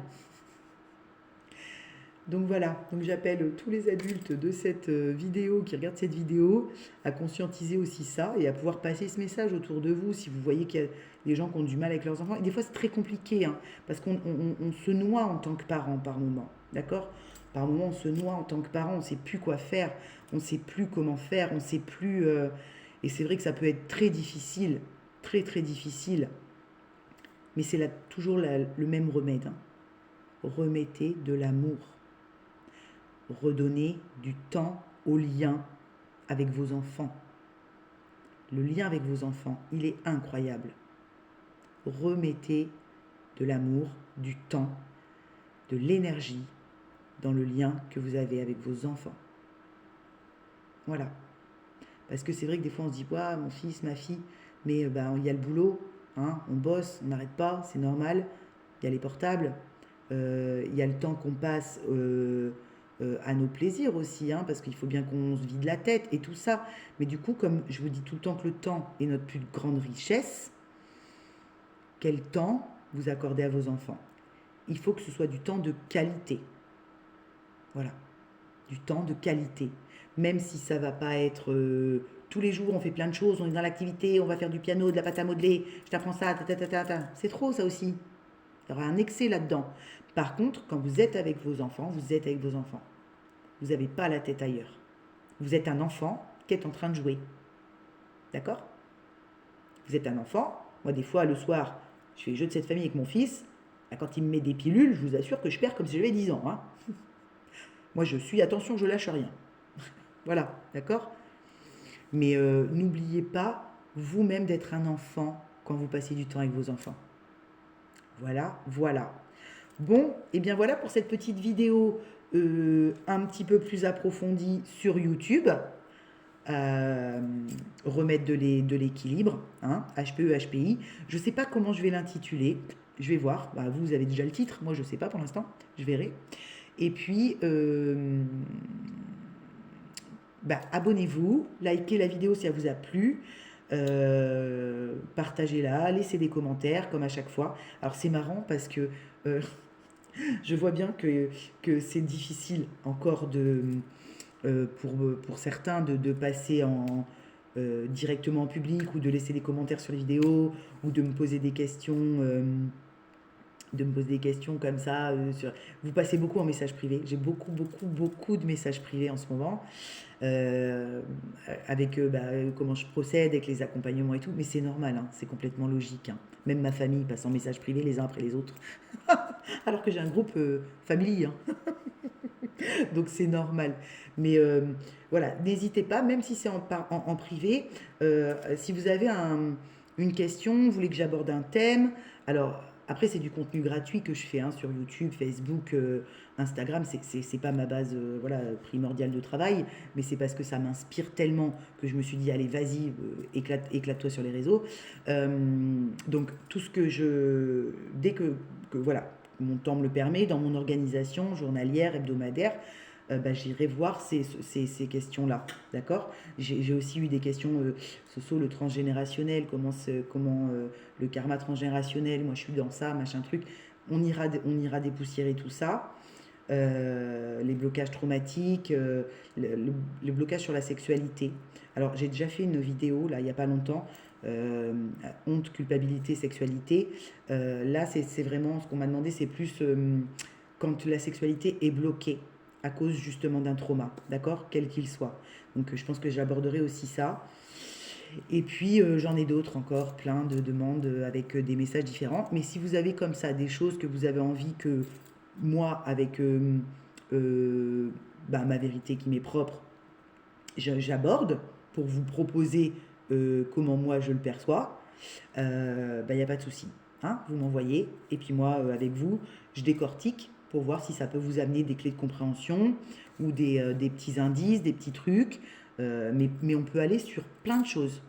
Donc voilà, donc j'appelle tous les adultes de cette vidéo, qui regardent cette vidéo, à conscientiser aussi ça et à pouvoir passer ce message autour de vous si vous voyez qu'il y a des gens qui ont du mal avec leurs enfants. Et des fois c'est très compliqué, hein, parce qu'on se noie en tant que parent par moment, d'accord? Par moment on se noie en tant que parent, on ne sait plus quoi faire, on ne sait plus comment faire, on ne sait plus... et c'est vrai que ça peut être très difficile, très très difficile, mais c'est toujours le même remède, hein. Remettez de l'amour. Redonnez du temps au lien avec vos enfants. Le lien avec vos enfants, il est incroyable. Remettez de l'amour, du temps, de l'énergie dans le lien que vous avez avec vos enfants. Voilà. Parce que c'est vrai que des fois on se dit, ouais, mon fils, ma fille, mais il y a le boulot, hein, on bosse, on n'arrête pas, c'est normal. Il y a les portables, il y a le temps qu'on passe à nos plaisirs aussi, hein, parce qu'il faut bien qu'on se vide la tête et tout ça. Mais du coup, comme je vous dis tout le temps que le temps est notre plus grande richesse, quel temps vous accordez à vos enfants? Il faut que ce soit du temps de qualité. Voilà, du temps de qualité. Même si ça va pas être tous les jours, on fait plein de choses, on est dans l'activité, on va faire du piano, de la pâte à modeler, je t'apprends ça, c'est trop ça aussi. Il y aura un excès là-dedans. Par contre, quand vous êtes avec vos enfants, vous êtes avec vos enfants. Vous n'avez pas la tête ailleurs. Vous êtes un enfant qui est en train de jouer. D'accord? Vous êtes un enfant. Moi, des fois, le soir, je fais les jeux de cette famille avec mon fils. Quand il me met des pilules, je vous assure que je perds comme si j'avais 10 ans, hein. Moi, je suis, attention, je lâche rien. Voilà, d'accord? Mais n'oubliez pas, vous-même, d'être un enfant quand vous passez du temps avec vos enfants. Voilà, voilà. Bon, et bien voilà pour cette petite vidéo un petit peu plus approfondie sur YouTube. Remettre de l'équilibre, hein, HPE, HPI. Je ne sais pas comment je vais l'intituler. Je vais voir. Vous avez déjà le titre. Moi, je ne sais pas pour l'instant. Je verrai. Et puis, abonnez-vous, likez la vidéo si elle vous a plu. Partagez-la, laissez des commentaires comme à chaque fois. Alors c'est marrant parce que je vois bien que c'est difficile encore pour certains de passer directement en public ou de laisser des commentaires sur les vidéos ou de me poser des questions. Comme ça. Vous passez beaucoup en message privé. J'ai beaucoup, beaucoup, beaucoup de messages privés en ce moment. Avec comment je procède, avec les accompagnements et tout. Mais c'est normal, hein, c'est complètement logique, hein. Même ma famille passe en message privé les uns après les autres. Alors que j'ai un groupe family, hein. Donc c'est normal. Mais voilà, n'hésitez pas, même si c'est en privé, si vous avez une question, vous voulez que j'aborde un thème, alors après c'est du contenu gratuit que je fais, hein, sur YouTube, Facebook, Instagram, c'est pas ma base voilà, primordiale de travail, mais c'est parce que ça m'inspire tellement que je me suis dit, allez, vas-y, éclate-toi sur les réseaux. Donc tout ce que dès que voilà, mon temps me le permet, dans mon organisation journalière, hebdomadaire, j'irai voir ces questions-là, d'accord? J'ai aussi eu des questions, le transgénérationnel, comment le karma transgénérationnel, moi je suis dans ça, machin truc. On ira dépoussiérer tout ça. Les blocages traumatiques, le blocage sur la sexualité. Alors j'ai déjà fait une vidéo, là, il n'y a pas longtemps, honte, culpabilité, sexualité. Là, c'est vraiment ce qu'on m'a demandé, c'est plus quand la sexualité est bloquée à cause justement d'un trauma, d'accord, quel qu'il soit. Donc je pense que j'aborderai aussi ça. Et puis j'en ai d'autres encore, plein de demandes avec des messages différents. Mais si vous avez comme ça des choses que vous avez envie que moi, avec ma vérité qui m'est propre, j'aborde pour vous proposer comment moi je le perçois, il n'y a pas de souci, hein, vous m'envoyez, et puis moi, avec vous, je décortique pour voir si ça peut vous amener des clés de compréhension ou des petits indices, des petits trucs, mais on peut aller sur plein de choses,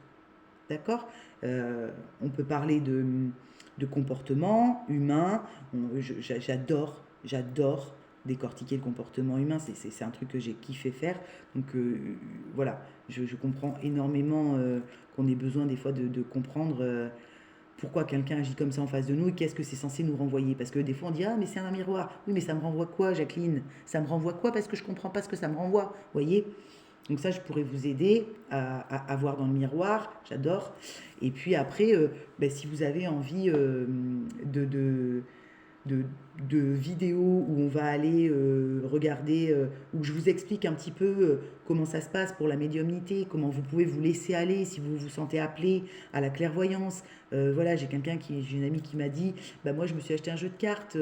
d'accord? On peut parler de comportement humain. J'adore décortiquer le comportement humain. C'est un truc que j'ai kiffé faire. Donc voilà, je comprends énormément qu'on ait besoin des fois de comprendre pourquoi quelqu'un agit comme ça en face de nous et qu'est-ce que c'est censé nous renvoyer. Parce que des fois on dit ah mais c'est un miroir. Oui mais ça me renvoie quoi Jacqueline? Ça me renvoie quoi parce que je comprends pas ce que ça me renvoie. Vous voyez? Donc ça je pourrais vous aider à voir dans le miroir. J'adore. Et puis après, ben, si vous avez envie de, de, de, de vidéos où on va aller regarder, où je vous explique un petit peu comment ça se passe pour la médiumnité, comment vous pouvez vous laisser aller si vous vous sentez appelé à la clairvoyance. Voilà, j'ai une amie qui m'a dit, bah moi je me suis acheté un jeu de cartes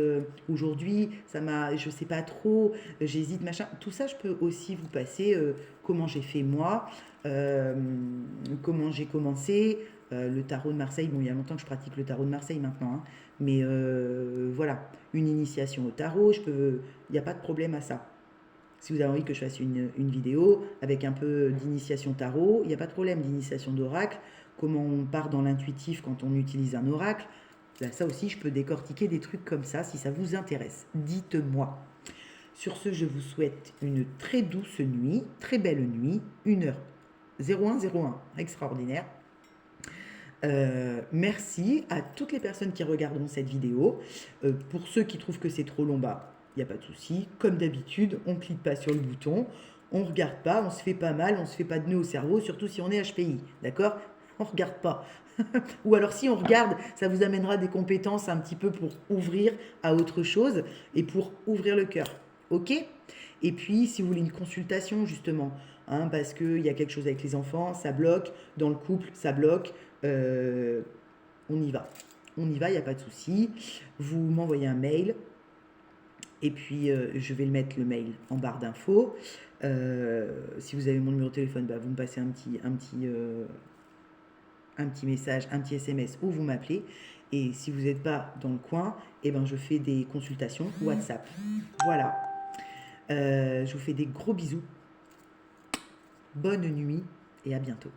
aujourd'hui, je sais pas trop, j'hésite machin. Tout ça, je peux aussi vous passer comment j'ai fait moi, euh, comment j'ai commencé. Le tarot de Marseille, bon, il y a longtemps que je pratique le tarot de Marseille maintenant, hein, mais voilà, une initiation au tarot, il n'y a pas de problème à ça. Si vous avez envie que je fasse une vidéo avec un peu d'initiation tarot, il n'y a pas de problème d'initiation d'oracle, comment on part dans l'intuitif quand on utilise un oracle. Là, ça aussi, je peux décortiquer des trucs comme ça si ça vous intéresse. Dites-moi. Sur ce, je vous souhaite une très douce nuit, très belle nuit, 1h0101, extraordinaire. Merci à toutes les personnes qui regarderont cette vidéo. Pour ceux qui trouvent que c'est trop long, bah, il n'y a pas de souci. Comme d'habitude, on ne clique pas sur le bouton, on ne regarde pas, on se fait pas mal, on ne se fait pas de nœud au cerveau, surtout si on est HPI. D'accord? On ne regarde pas. Ou alors si on regarde, ça vous amènera des compétences un petit peu pour ouvrir à autre chose et pour ouvrir le cœur. Ok? Et puis, si vous voulez une consultation, justement, hein, parce qu'il y a quelque chose avec les enfants, ça bloque, dans le couple, ça bloque, euh, on y va. On y va, il n'y a pas de souci. Vous m'envoyez un mail, et puis je vais le mettre le mail en barre d'infos. Si vous avez mon numéro de téléphone, bah, vous me passez un petit message, un petit SMS ou vous m'appelez. Et si vous n'êtes pas dans le coin, eh ben, je fais des consultations WhatsApp. Voilà. Je vous fais des gros bisous. Bonne nuit et à bientôt.